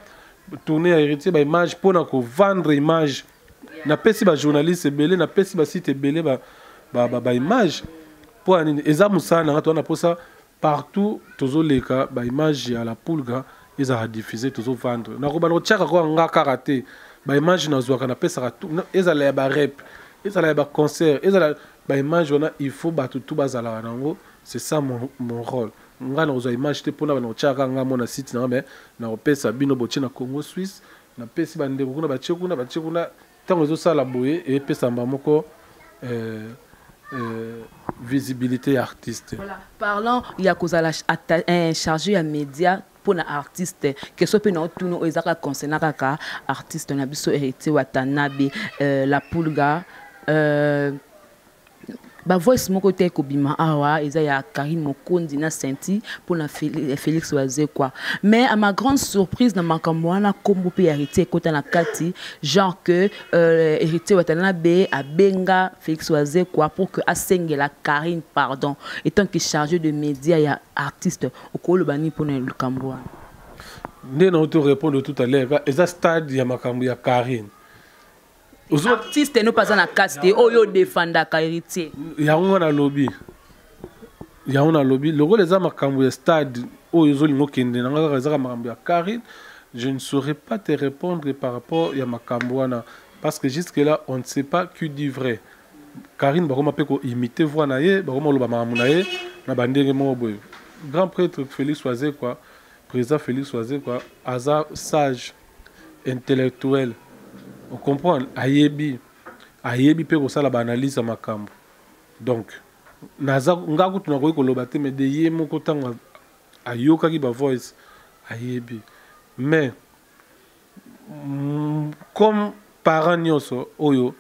Speaker 1: tournée ya héritier ba image pona ko vendre image na pesi ba journaliste belé na pesi ba site belé ba image po ani eza musana ngato na posa partout tozo leka ba image ya la pulga ils ont diffusé toujours vendre na ko ba no tchaka ko nga karaté ba image na zo kana pesa ka ils allaient ba rep ils allaient ba concert ils allaient ba image wana il faut ba tout bazala nango c'est ça mon rôle nga na zo image te pona ba no tchaka nga mona site na mais na ko pesa bino boche na Congo Suisse na pesi ba ndeko kuna ba tchekuna tango zo sala boye et pesa mbamoko visibilité artiste.
Speaker 2: Voilà. Parlant, il y a cause à un chargé à médias pour un artiste que soit peut tout nous ezaka concernant kaka artiste na biso héritier Watanabe la pulga ba voice moko te ko bima awa eza ya Karine Mokonzi na senti pour na Félix Oise quoi mais à ma grande surprise na makambo wana kombo pe héritier kota na kati genre que héritier Watanabe a benga Félix Oise quoi pour que asenge la Karine pardon étant que chargé de médias ya artiste okolo bani pour na lukambo
Speaker 1: ndé na auto répondre tout à l'heure eza stade ya makambo ya Karine
Speaker 2: aux artistes ne pas en casté oyo défendre héritier
Speaker 1: yango na lobby logo les makambo ya stade oyo zolingo kende na ngaka za makambo ya Karine je ne saurais pas te répondre par rapport ya makambo wana parce que jusque là on ne sait pas qui dit vrai Karine bakoma pe ko imiter voix na ye bakoma loba makambo na ye na bandenge mo boy grand prêtre Félix Oise quoi président Félix Oise quoi aza sage intellectuel. On comprend ayebi pe ko sala ba analyse ya makambo donc naza ngaku tuna ko koloba te mais de ye moko tanga ayoka ki ba voice ayebi mais comme parent nyoso oyo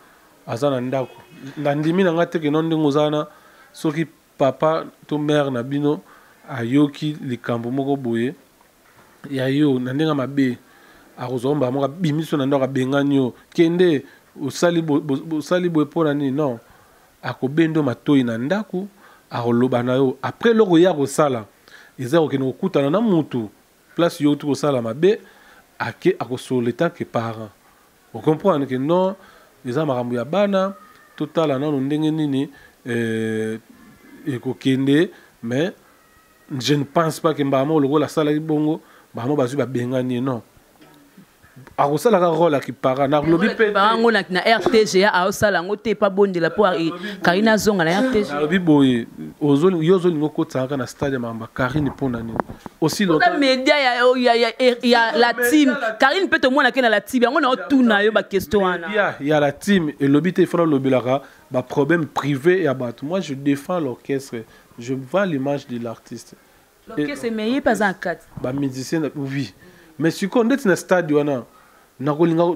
Speaker 1: azana ndako ndimi na ngate ke non ndingo zana soki papa to mère na bino ayoki likambo moko boye ya yo na ndenga mabe akozomba moka bimiso na ndaka benganyo kende osali boye pona nini non akobendo matoi na ndako akoloba na yo après loko ya kosala eza kokende kokutana na mutu place yo tu kosala mabe ake akosoleta ke parent okomprendre que non eza makambo ya bana totala nano ndenge nini ekokende mais je ne pense pas que mbamo lokola asalaki bongo mbamo bazwi babengani non akosala ka rôle qui para na lobi pe
Speaker 2: bango na RTGA aosala ngo te pa bondela po Karina zonga na RTGA
Speaker 1: na lobi boye yozo lingo kotaka na stade mamba Karine pona ni aussi longtemps
Speaker 2: média ya la team Karine peut te mona ke na la team yango na tuna yo ba question wana
Speaker 1: ya la team et lobi te fera lobelaka ba problème privé ya bato. Moi je défends l'orchestre, je vends l'image de l'artiste.
Speaker 2: L'orchestre mais pas en quatre
Speaker 1: ba musicien oui mais si on est na stade wana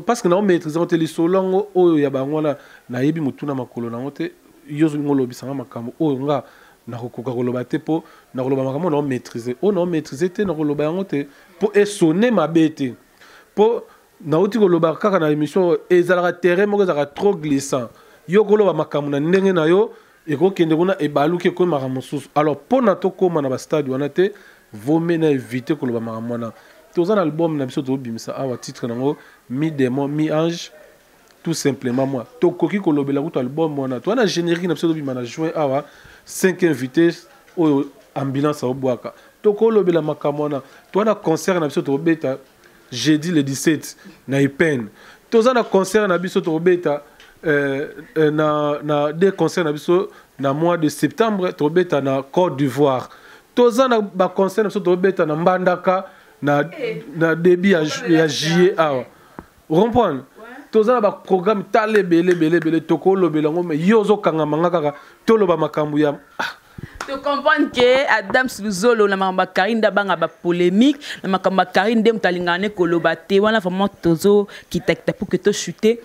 Speaker 1: parce que na maîtriser on te li solongo oyo ya bango na yebi mutuna makolo na ngote yozo ngolo bisanga makambo oyo nga na kokoka koloba te po na koloba makambo na maîtriser o na maîtriser te na koloba yango te po esonner mabete po na uti koloba kaka na émission ezalaka terrain moko ezalaka trop glissant yo koloba makambo na ndenge na yo ekokende kuna ebaluki ekomaka mosusu. Alors po na tokoma na ba stade wana te vaut mieux na éviter koloba makambo wana. Tous un album na biso to bimisa awa titre nango mi démon mi ange tout simplement moi to koki ko lobela ko album mona to na générique na biso to bimana juin awa 5 invités au ambulance au boaka to ko lobela makamona to na concert na biso to beta jeudi le 17 na Ipen to na concert na biso to beta na des concerts na biso na mois de septembre to beta na Côte d'Ivoire to na ba concert na biso to beta na Mbandaka na début ya juillet awa comprendre tozana ba programme tale belé toko lobela ngome yozo kanga manga kaka toloba makambu ya
Speaker 2: tu comprends que Adam Luzolo na makamba Karine banga ba polémique na makamba Karine dem talingane koloba te wana vraiment tozo kitakita pour que to chuter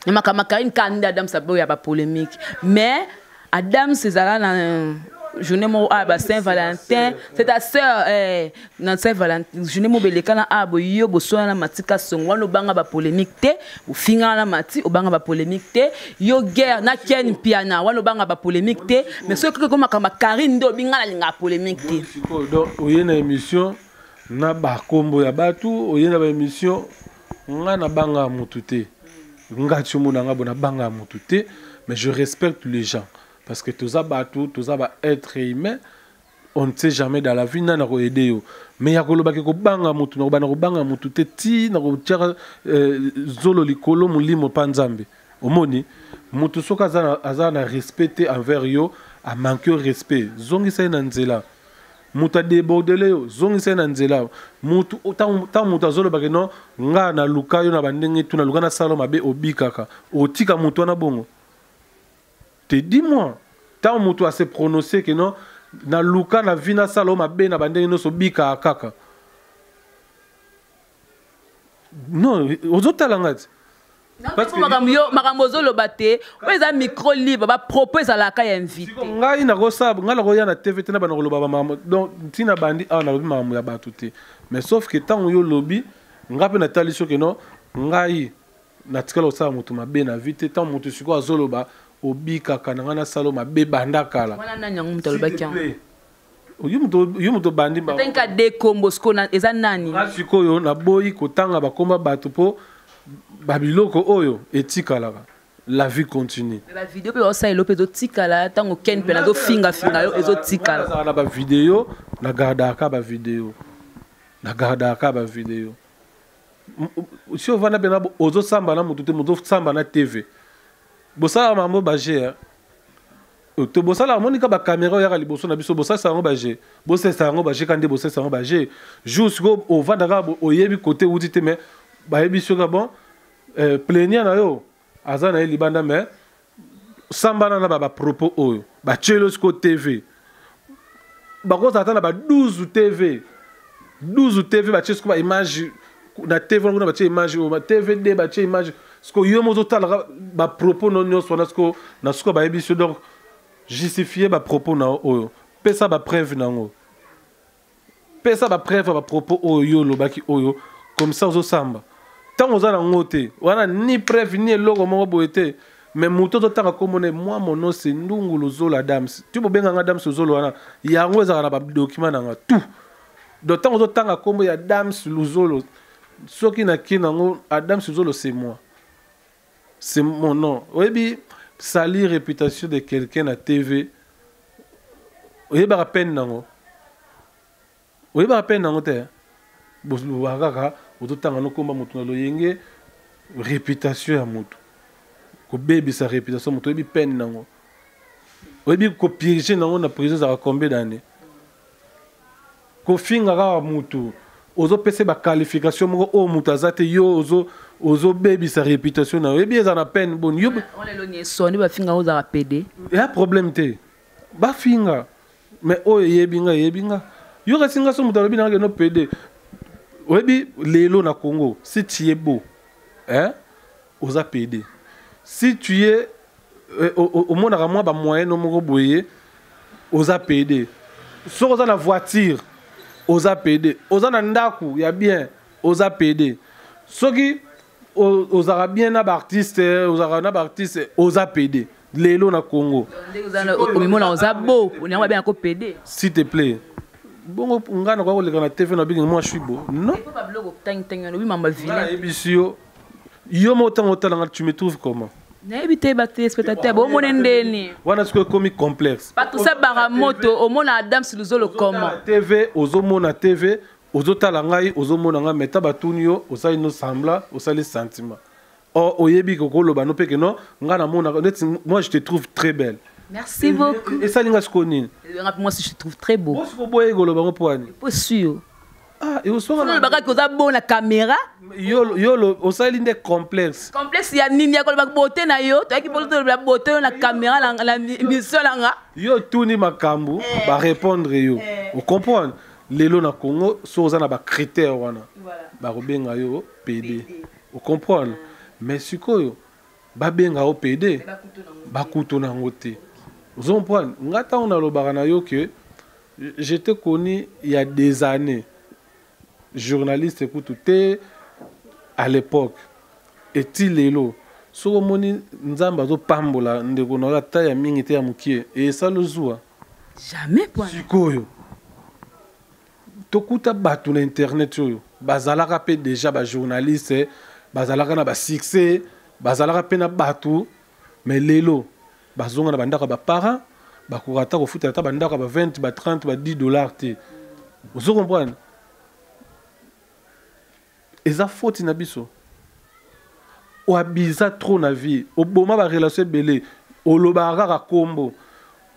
Speaker 2: na makamba Karine kanda Adam sabo ya ba polémique mais Adam César na journée mo aba Saint-Valentin c'est ta sœur na Saint-Valentin journée mo beleka na abo yo bosona na matika songwa no banga ba polémique te o finga na mati o banga ba polémique te yo guerre na Ken Piana wana banga ba polémique te mais ce que comme kama Karine ndo binga na linga polémique te
Speaker 1: donc oyena émission na ba kombo ya batu oyena ba émission nga na banga mutu te nga tsumu na nga bona banga mutu te mais je respecte les gens. Parce que tout ça va être humain, on ne sait jamais dans la vie, na ko aider yo. Mais ya koloba ke ko banga mutu na banga mutu te ti na ko tira zolo likolo mulimo panzambe. Omoni mutu soka azana respecter envers yo a manquer respect. Zongi sa na nzela. Mutu a débordé yo, zongi sa na nzela. Mutu ta mutu zolo ba ke non nga na luka yo na bandenge tu na luka na salo mabe obikaka. Otika mutu na bongo. Dis-moi, tant que tu se prononcé que non, na luka na vina saloma be na bandenge no so bika akaka. Non, ozota langati.
Speaker 2: Parce que makambo zolo bate, oza micro libre ba propose la ka invité.
Speaker 1: Ngai na ko sab, ngala ko ya na TV te na bana ko loba mama. Donc tina bandi a na mama ya batu te. Mais sauf que tant yo lobby, ngape na talisho que non, ngai na tikalo sa mutu mabe na vite tant mutu siko azoloba obika kananga na saloma be bandakala
Speaker 2: wana nanya ngumto lobakya
Speaker 1: yumuto bandi ba
Speaker 2: tenka de kombo skona eza nani
Speaker 1: asiko yo na boyi kotanga bakomba batu po babiloko oyo etikala la vie continue
Speaker 2: la vidéo pe osa elope zo tikala tango ken pe na zo finga yo ezo tikala
Speaker 1: na ba vidéo na gardaka ba vidéo si on va na bena ozo samba na mutu te mutu samba na TV bosala mambo baje to bosala monika ba caméra ya liboso na biso bosala sango baje bosala sango baje kande bosala sango baje jusqu'au au vandaka oyebi côté uti te mais ba yebi soka bon plaignant na yo azana libanda mais samba na ba propos oyo ba chelo sko TV ba ko atana ba 12 TV ba chesko ba image na TV on ba che image o ba TVD ba che image sko yo mozo tala ba propos non nyos wana sko na sko ba ebiso donc justifier ba propos na oyo pesa ba preuve nango pesa ba preuve ba propos oyo lo baki oyo comme ça ozo samba tant oza na ngote wana ni preuve ni logo moko boete mais muto to tanga komone moi mon nom c'est Ndungu Luzolo Adams tu bobenga nga Adams Luzolo wana yango ezaka na ba document nanga tout donc tant ozo tanga kombo ya Adams Luzolo soki na kinango Adams Luzolo c'est moi. C'est mon nom. Oui, salir réputation de quelqu'un à TV. Oui, bah peine nango. Oui, bah peine nango te. ozotanga no komba moto na loyenge réputation ya moto kobebisa réputation moto oyebi peine nango oyebi kopirige nango na prison ezaka combien d'année kofinga kaka moto ozopesa baqualification moko oyo moto aza te yo ozobebisa réputation na yo oyebi eza na peine boni yo ya problème te bafinga mais oyo eyebi nga yo kasi nga so moto alobi nanga keno pede oyebi lelo na Congo si tu es beau oza pede si tu es omonaka mwa bamoyen no moko boye oza pede soki oza na voiture oza pede oza na ndako ya bien oza pede soki ozaka bien na baartiste ozaka na baartiste oza pede lelo na Congo s'il te plaît bongo ngana kwa koleka na TV na bingi moi je suis beau non yo mo tango talanga tu me trouves comment
Speaker 2: n'habite ba téléspectateur bo monendeni
Speaker 1: wana ce que comme complexe
Speaker 2: pas tout ça baramoto au mona Adam Siluzolo comment
Speaker 1: TV ozomona TV ozotala ngai ozomona nga meta batuni yo osali no sembla osali sentiment oyebi kokoloba no peke no ngana mona moi je te trouve très belle.
Speaker 2: Merci beaucoup.
Speaker 1: Et ça linga skoni.
Speaker 2: Moi si je te trouve très beau.
Speaker 1: Moi ko boye goloba ngo poani.
Speaker 2: Pas sûr.
Speaker 1: Ah, et osonga
Speaker 2: na baka ko za bon na caméra.
Speaker 1: Yo osali ndé complexe.
Speaker 2: Complexe ya nini ya koloba beauté na yo, to yaki poto la beauté na caméra la mission nga.
Speaker 1: Yo tuni makambu ba répondre yo. Vous comprenez? Lelo na Congo soza na ba critère wana. Ba robenga yo PD. Vous comprenez? Mais sikoyo ba benga o PD. Ba kuto na ngote. Vous comprenez? Ngata on a lo barana yo que j'étais connu il y a des années. Journaliste écoute à l'époque et tilelo so moni nzamba zo pambola ndeko na la taille mingi te ya mukie et ça le joua
Speaker 2: jamais point
Speaker 1: sikoyo tokuta batu na internet yo bazalaka pe déjà ba journaliste bazalaka na ba succès bazalaka pe na batu mais lelo bazonga na bandaka ba parents bakurata ko futa ta bandaka ba 20 ba 30 ba 10 dollars te vous comprenez. Et ça faute na biso o abiza trop na vie o boma ba relation belé o lobaka ka kombo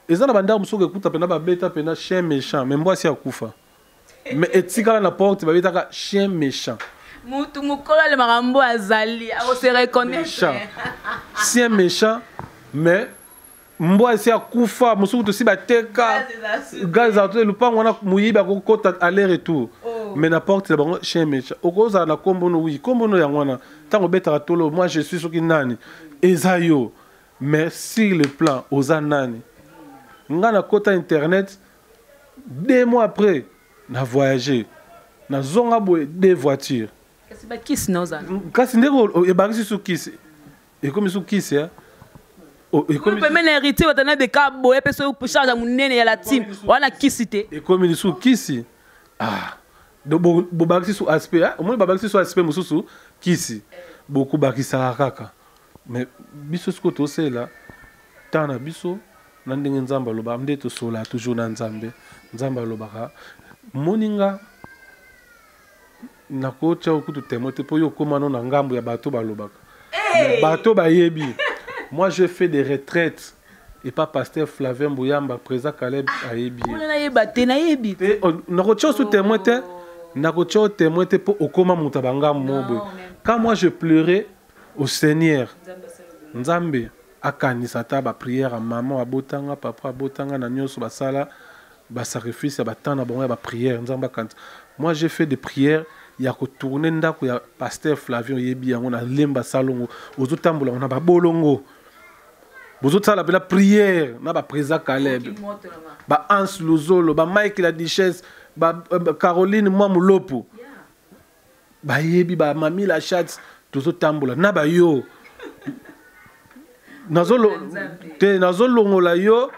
Speaker 1: eza na banda musoke kuta pena ba beta pena chien méchant mais moi si akufa mais etika na porte ba beta ka chien méchant
Speaker 2: mutu mukola le marambo azali a se reconnaître
Speaker 1: chien méchant mais mbwa si akufa musuku to si bateka gaz auto le pango wana muyiba ko kota aller retour mais n'importe le bon chien méchant okoza na kombono oui kombono ya wana tango beta tolo moi je suis soki nani ezayo mais sur le plan oza nani ngana kota internet 2 mois après na voyager na zonga boy des voitures
Speaker 2: kasi ba kiss noza
Speaker 1: kasi ndeko e bagisi su kiss e comme su kiss ya
Speaker 2: et comme même héritier watana de cabo et personne pour charger mon nene ya la team wana kissité
Speaker 1: et comme il sou kissi ah do bo bagisi su aspect au moins bagisi su aspect mususu kissi beaucoup bakisa kaka mais biso ce que c'est là tana biso na ndenge nzamba loba mdeto sola toujours na nzambe nzamba lobaka moninga na ko tcha okutu temote po yo komano na ngambo ya bato balobaka bato bayebi. Moi, je fais des retraites. Et pas pasteur Flavien Bouyamba, président Caleb Ayebi.
Speaker 2: On a yébaté, na yebi.
Speaker 1: Na ko tcho témoin pour okoma mutabanga mobe. Quand moi je pleurais au Seigneur, Nzambe akanisa ta ba prière à maman abotanga papa abotanga na nyoso basala ba sacrifice ba tana ba prière Nzamba kant. Moi j'ai fait des prières. Il y a retourné ndako ya pasteur Flavien Yebi yango na lemba salongo ozotambola on a ba bolongo bozotala la prière na ba président Caleb ba Hans Luzolo ba Mike la Duchesse ba Caroline Mwamulopo ba Yebi ba Mami la Chat tozotambola na ba yo nazolo la yo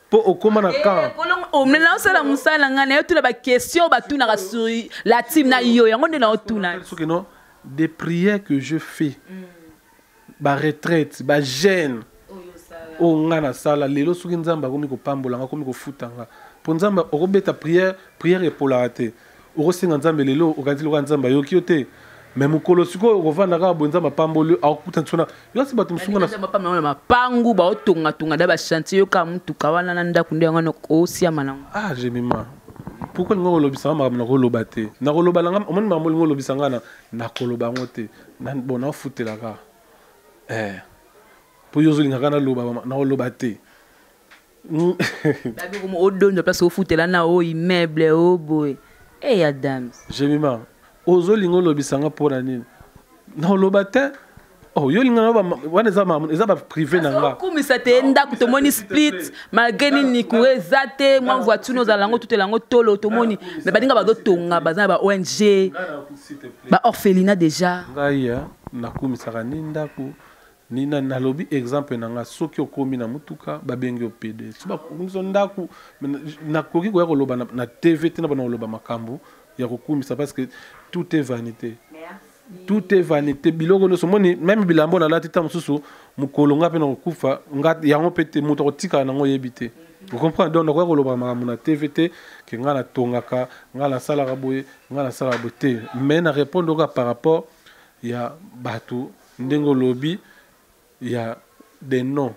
Speaker 1: pour okoma na camp
Speaker 2: o mena osala musala ngana yo tula ba question ba tuna ka sur la team na yo yango ndena otuna
Speaker 1: des prières que je fais ba retraite ba jeûne o ngana sala lelo soki nzamba komi ko pambola nga komi ko futanga pour nzamba okobeta prière et polarité okosenga nzambe lelo okanisi loka nzambe ayoki yo te mais mokolo sikoyo okovandaka bo nzambe apamboli akokuta nsona yosi bato mosunga
Speaker 2: na mapangu baotongatonga da bachantier yoka mutuka wana na ndako nde yango osiama nango
Speaker 1: jemima pourquoi lingo kolobisanga makambo nakoloba te nakoloba nanga omoni makambo lingo olobisanga na nakoloba yango te bon naofutelaka mpo yo ozolingaka naloba nakoloba te
Speaker 2: odonda place ofutela na o immeuble o boye Adams
Speaker 1: jemima ozolinga olobisanga mpona nini nakoloba te yo linga wana eza baprivé na nga
Speaker 2: okumisa te ndako tomoni split malgré nini cour eza te mwa voiture nozala yango tutela yango tolo tomoni me baninga bazotonga baza na ba ONG baorphelinat déjà
Speaker 1: ngai nakumisaka ni ndako nina nalobi exemple na nga soki okomi na mutuka babengi opede so bakumiso ndako nakoki koya koloba na TV te na bana koloba makambo ya kokumisa parce que tout est vanité. Tout est vanité. Biloko no somoni même bilambo na lati ta mususu mukolo nga pe na kokufa nga yango pete muto kotika na ngo yebite. Vous comprenez donc nakoya koloba makambo na TV te ke nga na tongaka nga na sala ka boye nga na sala bote mais na répondre par rapport ya batu ndengo lobi ya des noms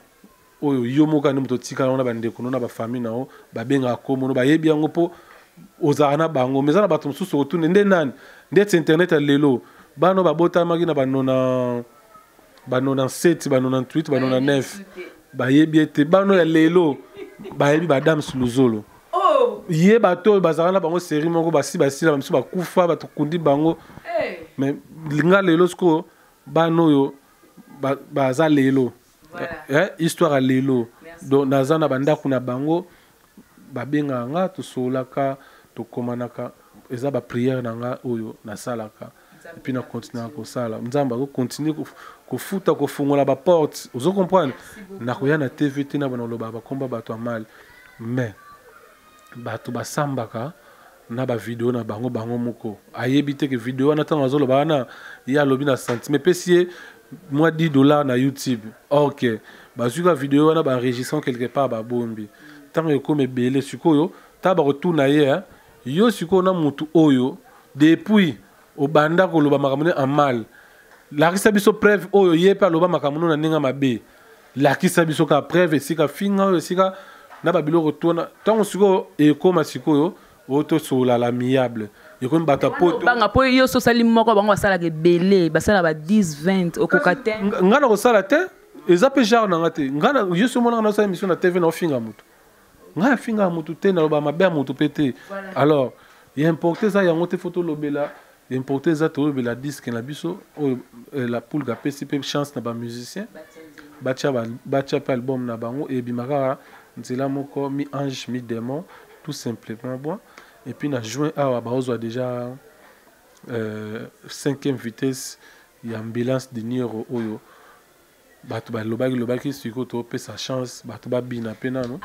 Speaker 1: oyo yomoka ne muto tika na bandeko na ba famille nao babenga komo no bayebi yango po ozana bango mezana bato mususu otune nde nani nde internet lelo bano babota magi na banona 7 banona 8 banona 9 bayebi ete bano ya lelo bayebi badam suluzolo ye bato bazana bango série moko basi na mususu bakufa bato kundi bango mais linga lelo sko bano yo baza lelo histoire lelo donc nazana bandako na bango babenga nga tosolaka tokomanaka eza ba prière nanga oyo nasalaka et puis na continuer kosala nzamba ko continuer kofuta kofungola ba porte ozo comprendre na koya na TV te na bana loba ba komba bato mal mais bato basambaka na ba vidéo na bango moko ayebi te ke vidéo na tanga zo loba na ya lobi na centime pesier moi $10 na YouTube OK bazuka vidéo na ba enregistrant quelque part ba bombi tant que comme belé sikoyo ta ba retourna ye yo sikoyo na mutu oyo depuis au banda ko loba makamune en mal la kisa biso preuve oyo ye pa loba makamune na ninga mabe la kisa biso ka preuve sika finga oyo sika na ba bilo retourna tant sikoyo e koma sikoyo auto sola l'amiable yoko mbata poto
Speaker 2: banga po yo so sali moko bango basala ke belé basala ba 10 20 okokate
Speaker 1: ngana ko sala te ezape genre na ngate ngana yo so mona na sa émission na TV na ofinga mutu nga finga mutu te na loba mabe mutu pété alors il importé ça yango te photo lobela importé ça to lobela disque na biso la poule ga PCP chance na ba musicien bacha pa album na bango et bimaka nzela moko mi ange mi démon tout simplement bon et puis na juin awa baozwa déjà 5e vitesse ya ambulance de Niero oyo bato lobaki siko to pe sa chance bato babina pena no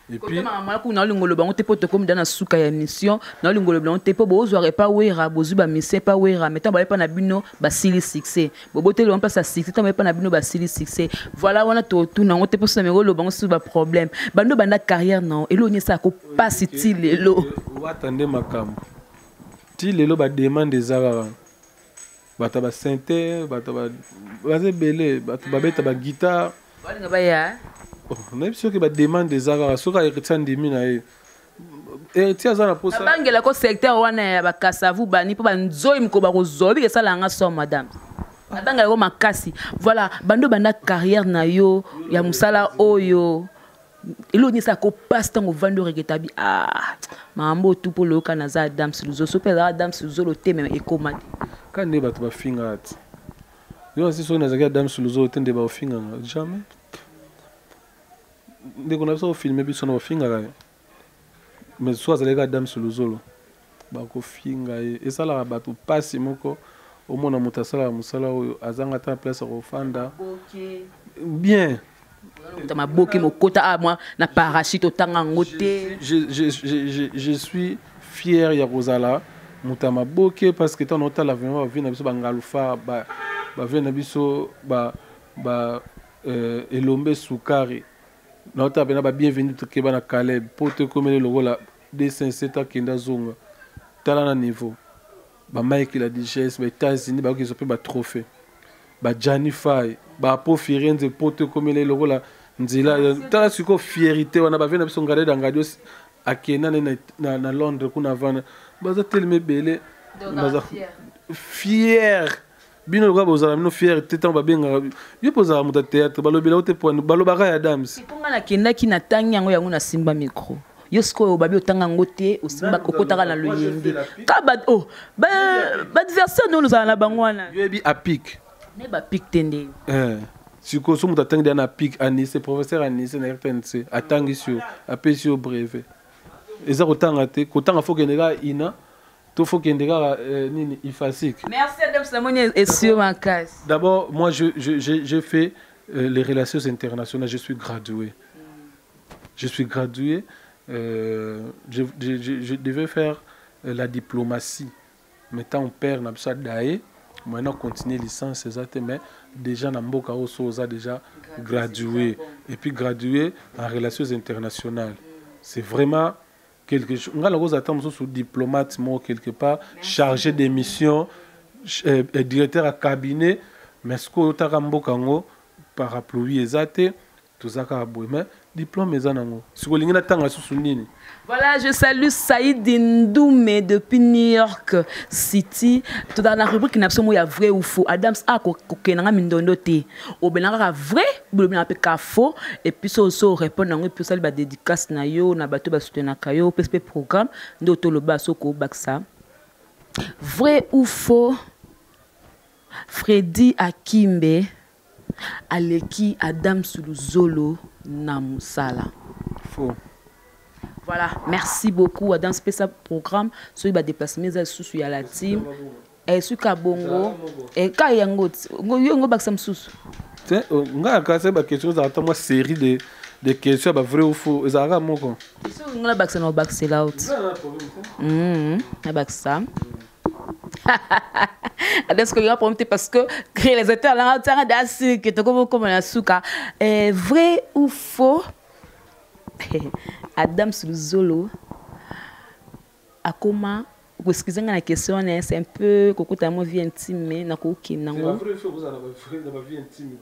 Speaker 1: et puis
Speaker 2: maman ko na lingolo bango te poto comme dans na suka ya mission na lingolo bango te po bozwa pas wera bozu ba mission pas wera metant ba pa na bino ba sili succès bobote lo pa sa succès ta pa na bino ba sili succès voilà wana to tout na ngote po sa mero bango su ba problème bando banda carrière non elo ni sa ko passe ti lelo
Speaker 1: watande makambo ti lelo ba demande ezaka bata ba synthé bata ba baze belé bata ba beta ba guitare
Speaker 2: balinga ba ya
Speaker 1: na biso ke ba demande ezaka soka eretsa ndimi na ye eretia za na posa
Speaker 2: bangela ko secteur wana ya ba kasavu bani po ba nzoi mko ba kozobi ke sala nga so madame bangela ko makasi voilà bando banda carrière na yo ya musala oyo elo ni sa ko passe tango vando regetabi mambo tout pour le Canada Adam Suluzo so pe Adam Suluzo lo te même ekomadi
Speaker 1: kande bato ba finga ati yo si so na zaga Adam Suluzo te nde ba finga jamais ndeko na biso filmer biso na finga ka mais so azalega Adam Suluzo ba ko finga esala bato passe moko omona mutasala musala oyo azanga ta place ko fanda bien
Speaker 2: ma boki mokota moi na parachute otanga ngote
Speaker 1: je suis fier ya Rosala mutama boke parce que ton hôtel l'avion va venir biso bangalufa ba venir biso ba elombe sukari nota bena ba bienvenue to ke bana Caleb pour te comme le logo la D57 kenda zonga tala na niveau ba Mike la digest ba États-Unis ba ki ba trophée ba Gianni Fay ba po Firenze poto comme les loko la nzila tala siko fierté wana ba vena biso ngade da ngadio akena na Londres kuna vana baza tellement belé baza fier bino kwa bozala mino fier tetan ba benga yo pozala muta théâtre balobela ote point balobaka ya Adams
Speaker 2: iponga na kenda ki na tangi yango na simba micro yo siko babi otanga ngote osimba kokotaka na luyembi ka ba ba adversaire no lozala na bangwana
Speaker 1: yo bi apic
Speaker 2: ne ba pic tende
Speaker 1: siko so muta tangi na pic Anis professeur Anis na RTNC atangi sur apesi au brevet eza kotanga te kotanga faut kenega ina to faut kenega nini ifasik.
Speaker 2: Merci Adam Samoni et sur ma case.
Speaker 1: D'abord moi j'ai fait les relations internationales, je suis gradué. Je suis gradué je devais faire la diplomatie. Maintenant on perd na bisa daé, maintenant continuer licence exacte mais déjà na mboka oso déjà gradué et puis gradué en relations internationales. C'est vraiment quelque chose. On a la attendre sur diplomate quelque part, chargé des missions, directeur à cabinet, mais ce que tu as parapluie exact, tout ça mais diplôme ezanango. Si vous voulez tanga susunini.
Speaker 2: Voilà, je salue Saïd Ndoumé depuis New York City. Tout dans la rubrique n'a absolument ya vrai ou faux. Adams a kokenanga mindondo te. O benanga vrai, bo benanga pe faux et puis so répondre nango puis ça ba dédicace na yo na bato ba soutenir kayo PSP programme ndo to lo ba so ko baksa. Vrai ou faux? Freddy Akimbe aleki Adam Suluzolo na musala.
Speaker 1: Faux.
Speaker 2: Voilà, merci beaucoup Adam spécial programme so ba déplacer mes sous ya la team et su kabongo et ka yango ngo baksa msusu.
Speaker 1: Tiens, nga ka c'est ba question za ta moi série de questions ba vrai ou faux ezara moko.
Speaker 2: So nga baksa no baksa out. Na baksa. Est-ce que il y a un problème parce que réalisateur là on d'assis que comme la souka vrai ou faux? Adam Suluzolo a comment excusez la question c'est un peu kokota mo vie intime mais na ko kinango.
Speaker 1: C'est vrai faut vous avez vrai vie intime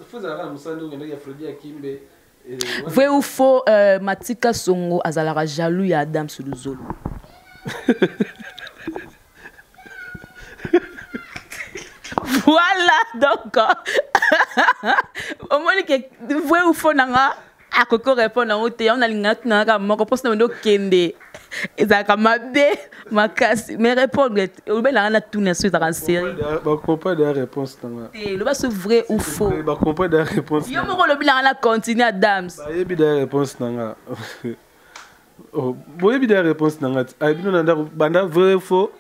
Speaker 1: faut ça musando ngenda ya Freddy Akimbe.
Speaker 2: Vrai ou faux Matika Songo azalara jaloux ya Adam Suluzolo. Voilà donc au moins que vrai ou faux nanga a koko répondre en te on a lingatu nanga moko poste ndo kende ezaka mabe makasi mais répondre au ben na tout na suite en série
Speaker 1: ba comprendre la réponse nanga
Speaker 2: et le ba c'est vrai ou faux
Speaker 1: ba comprendre la réponse
Speaker 2: yo moko le bilan na continuer Adams
Speaker 1: ba yebi la réponse nanga oh boyebi la réponse nanga ay bino nanda banda vrai ou faux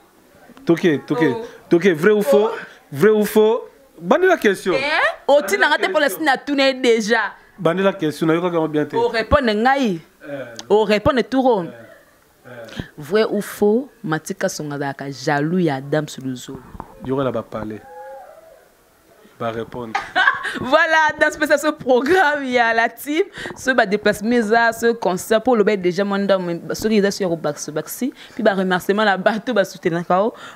Speaker 1: toké vrai ou faux. Vrai ou faux? Bandez la question.
Speaker 2: Oh, tu n'as pas pour la signature déjà.
Speaker 1: Bandez la question. On bien
Speaker 2: on répond ngai. On répond tout rond. Vrai ou faux? Matika Songadaka jaloux ya Adam Suluzolo.
Speaker 1: Il y aura là-bas parler. Va répondre.
Speaker 2: Voilà, dans ce programme, il y a la team, ce déplacement, ce concert pour le déjà mandat, ce qui est sur le Baxi, puis remerciement la bateau, soutenir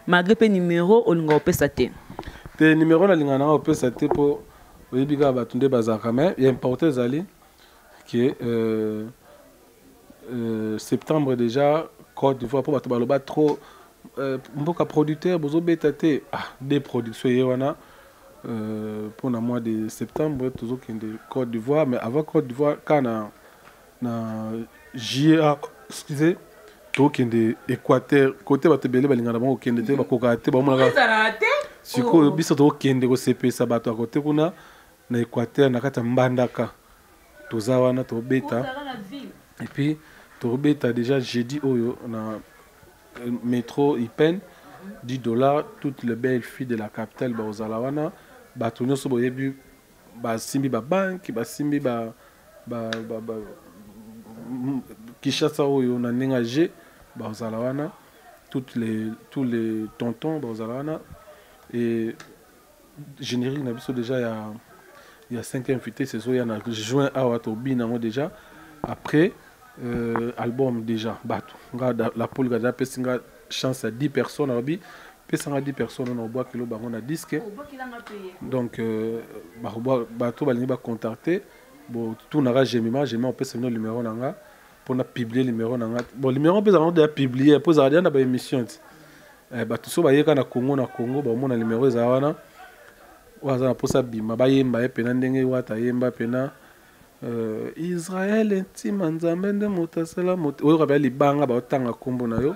Speaker 2: malgré le numéro, on va faire ça.
Speaker 1: Le numéro, on va faire ça pour il y a importé Zali qui est septembre déjà, Côte d'Ivoire, pour battre trop, beaucoup de producteurs, des productions. Pour le mois de septembre, toujours qu'il y a des Côte d'Ivoire, mais avant Côte d'Ivoire, quand on a JA, excusez, toujours qu'il y a des Équateur, côté de Tébélé, il y a des Kokate, si vous avez des CP, ça va à côté de l'Équateur, il y a des Mbandaka, Tozawana, Tobeta, et puis Tobeta déjà jeudi, on a métro Ipen, $10, toutes les belles filles de la capitale, Baozalawana. Batonyo so boyebi ba simbi ba banque ba simbi ba Kishasa oyo na nengaje ba ozalawana tous les tontons ba ozalawana et générique na biso déjà il y a 5 invités c'est ça il y en a juin à Watobina déjà après album déjà bato la poule gada pesinga chance à 10 personnes alors pesa nga 10 personnes on boit kilo bango na disque donc bato balingi ba contacter bon tout nara gemima on pesa no numéro nanga pour na publier numéro nanga bon numéro pesa on déjà publier pour ça na ba émission bato so bayeka na Congo ba mona numéro za wana waza na posa bima bayemba e pena ndenge wata yemba pena Israël intime nzambe nde motasala oyo ka ba libanga ba otanga kombo na yo.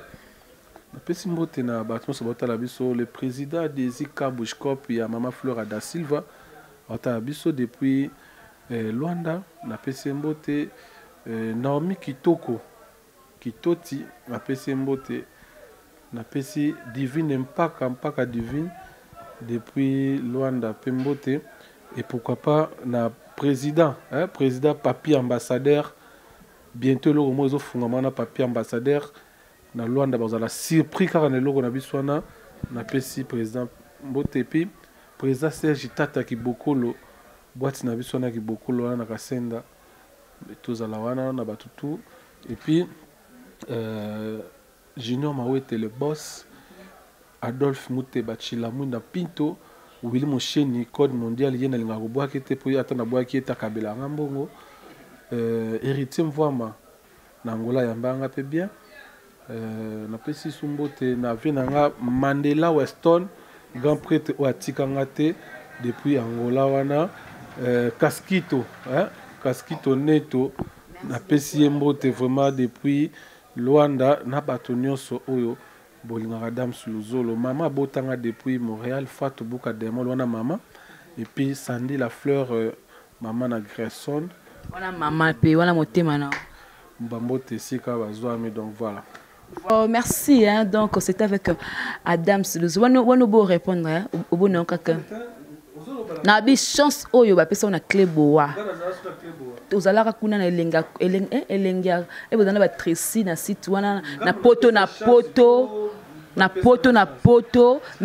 Speaker 1: Le président des Bushkop et Mama Flora da Silva depuis Luanda, na Pesembote, Naomi Kitoti, na Pesembote, na Pesi Divine Mpaka Divine depuis Luanda, Pembote, et pourquoi pas na président, président papier ambassadeur, bientôt le Romozo Fungamana papier ambassadeur. Na Luanda bazala surpris car na logo na biswana na pesi président Mbotepi président Serge Tata Kibokolo boîte na biswana Kibokolo na Kasenda tous ala wana na batutu et puis Junior Mawete le boss Adolphe Mute Bachila Munda Pinto Willy Mosheni code mondial yena linga boa kete po ata na boa kete kabela ngambongo héritier Mvwama na Angola yambanga pe bien. Na pesi sumbote na venanga Mandela Weston grand prêtre ou atikangate depuis Angola wana Casquito Casquito Neto na pesi mbote vraiment depuis Luanda na batonyoso oyo bolinga Adam Suluzolo mama botanga depuis Montréal Fatou Buka Demo wana mama et puis Sandy la fleur mama na Grayson
Speaker 2: wana mama pe wana motema na
Speaker 1: mbambote sika bazwami donc voilà.
Speaker 2: Oh, merci, hein. Donc c'était avec Adam Suluzolo. On peut répondre au bon nom quelqu'un. Na bi chance oyo ba pesa na clé boa. Ozalaka kuna na elenga e bozana ba tresi na site wana na poto mais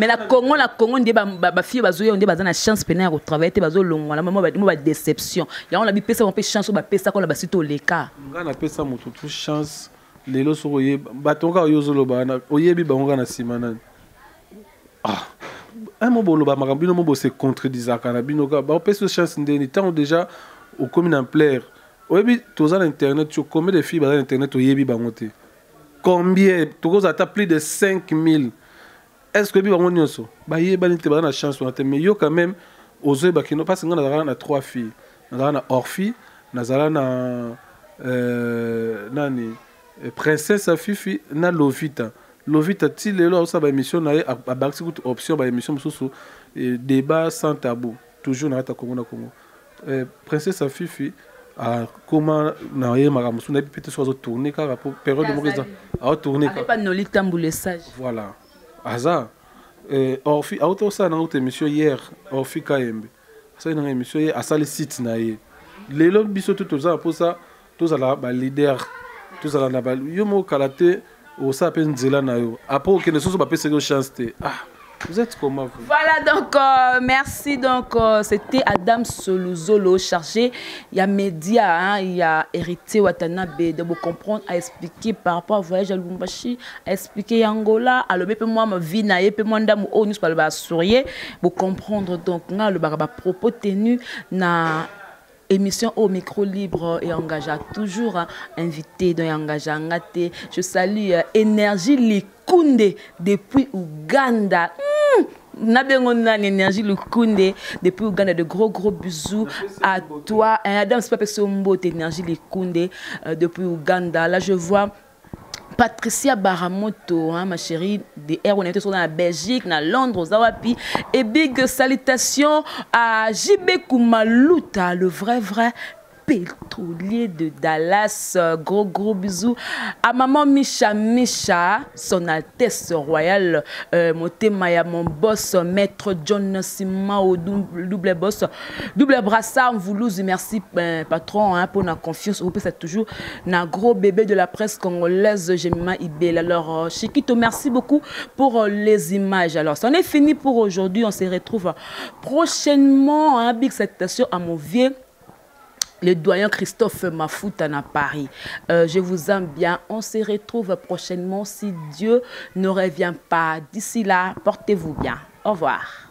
Speaker 2: na Congo ndé ba fille bazoyo ndé bazana chance pena au travail te bazo longwa na maman ba déception. Ya on a bi pesa on peut chance ba pesa ko la ba site oleka.
Speaker 1: Ngana pesa mutu tout chance. Lelo soko ye batonga yozolo bana oyebi bango na simana mo bolo ba makambino mo bo se contredisaka na bino ka ba pesa chance ndeni tant déjà au commune en plaire oyebi toza na internet tu combien de filles ba na internet oyebi bango te combien tokoza ta plus de 5000 est-ce que bi bango nyonso ba yeba ni te ba na chance on te mais yo quand même ozoe ba kino parce que ngana na 3 filles na Orphi na zala na nani Princesse Fifi na Lovita ti lelo ça ba émission na a baxi option ba émission mususu débat sans tabou toujours na ta Congo Princesse Fifi a comment na ye maramusu na peut-être soit tourner car pour période de mauvaise a tourner
Speaker 2: car pas noli tamboulessage
Speaker 1: voilà hasard Orfi auto ça na autre émission hier Orfi Kayembe ça na émission hier à ça le site na ye lelo biso tout ça pour ça tous ala ba leader tout ça là yo mo kalate au ça peine nzela na yo après que ne soit pas pèse chance te vous êtes comment vous?
Speaker 2: Voilà donc merci donc c'était Adam Suluzolo chargé il y a média il y a héritier Watanabe de vous comprendre à expliquer par rapport au voyage à Lubumbashi à expliquer Angola à le peu moi ma vie na peu moi ndam o nous pas le sourier vous comprendre donc nga le baraba propos tenu na émission au micro libre et engagé toujours invité dans engagé ngate je salue Énergie Likunde depuis Ouganda Nabengonda Énergie Likunde depuis Ouganda de gros bisous à toi Adam c'est pas Sombo Énergie Likunde depuis Ouganda là je vois Patricia Baramoto, ma chérie, on était dans la Belgique, dans Londres, aux Awapi. Et big salutations à JB Koumaluta, le vrai pétrolier de Dallas. Gros bisous à maman Micha, son Altesse Royale, Motemaya, mon boss, maître John Sima, au double boss, double brassard, Mvoulouz, merci patron pour la confiance. Vous c'est toujours un gros bébé de la presse congolaise, Jemima Ibel. Alors, Chiquito, merci beaucoup pour les images. Alors, c'en est fini pour aujourd'hui. On se retrouve prochainement. Big salutation à mon vieux le doyen Christophe Mafuta à Paris. Je vous aime bien. On se retrouve prochainement si Dieu ne revient pas. D'ici là, portez-vous bien. Au revoir.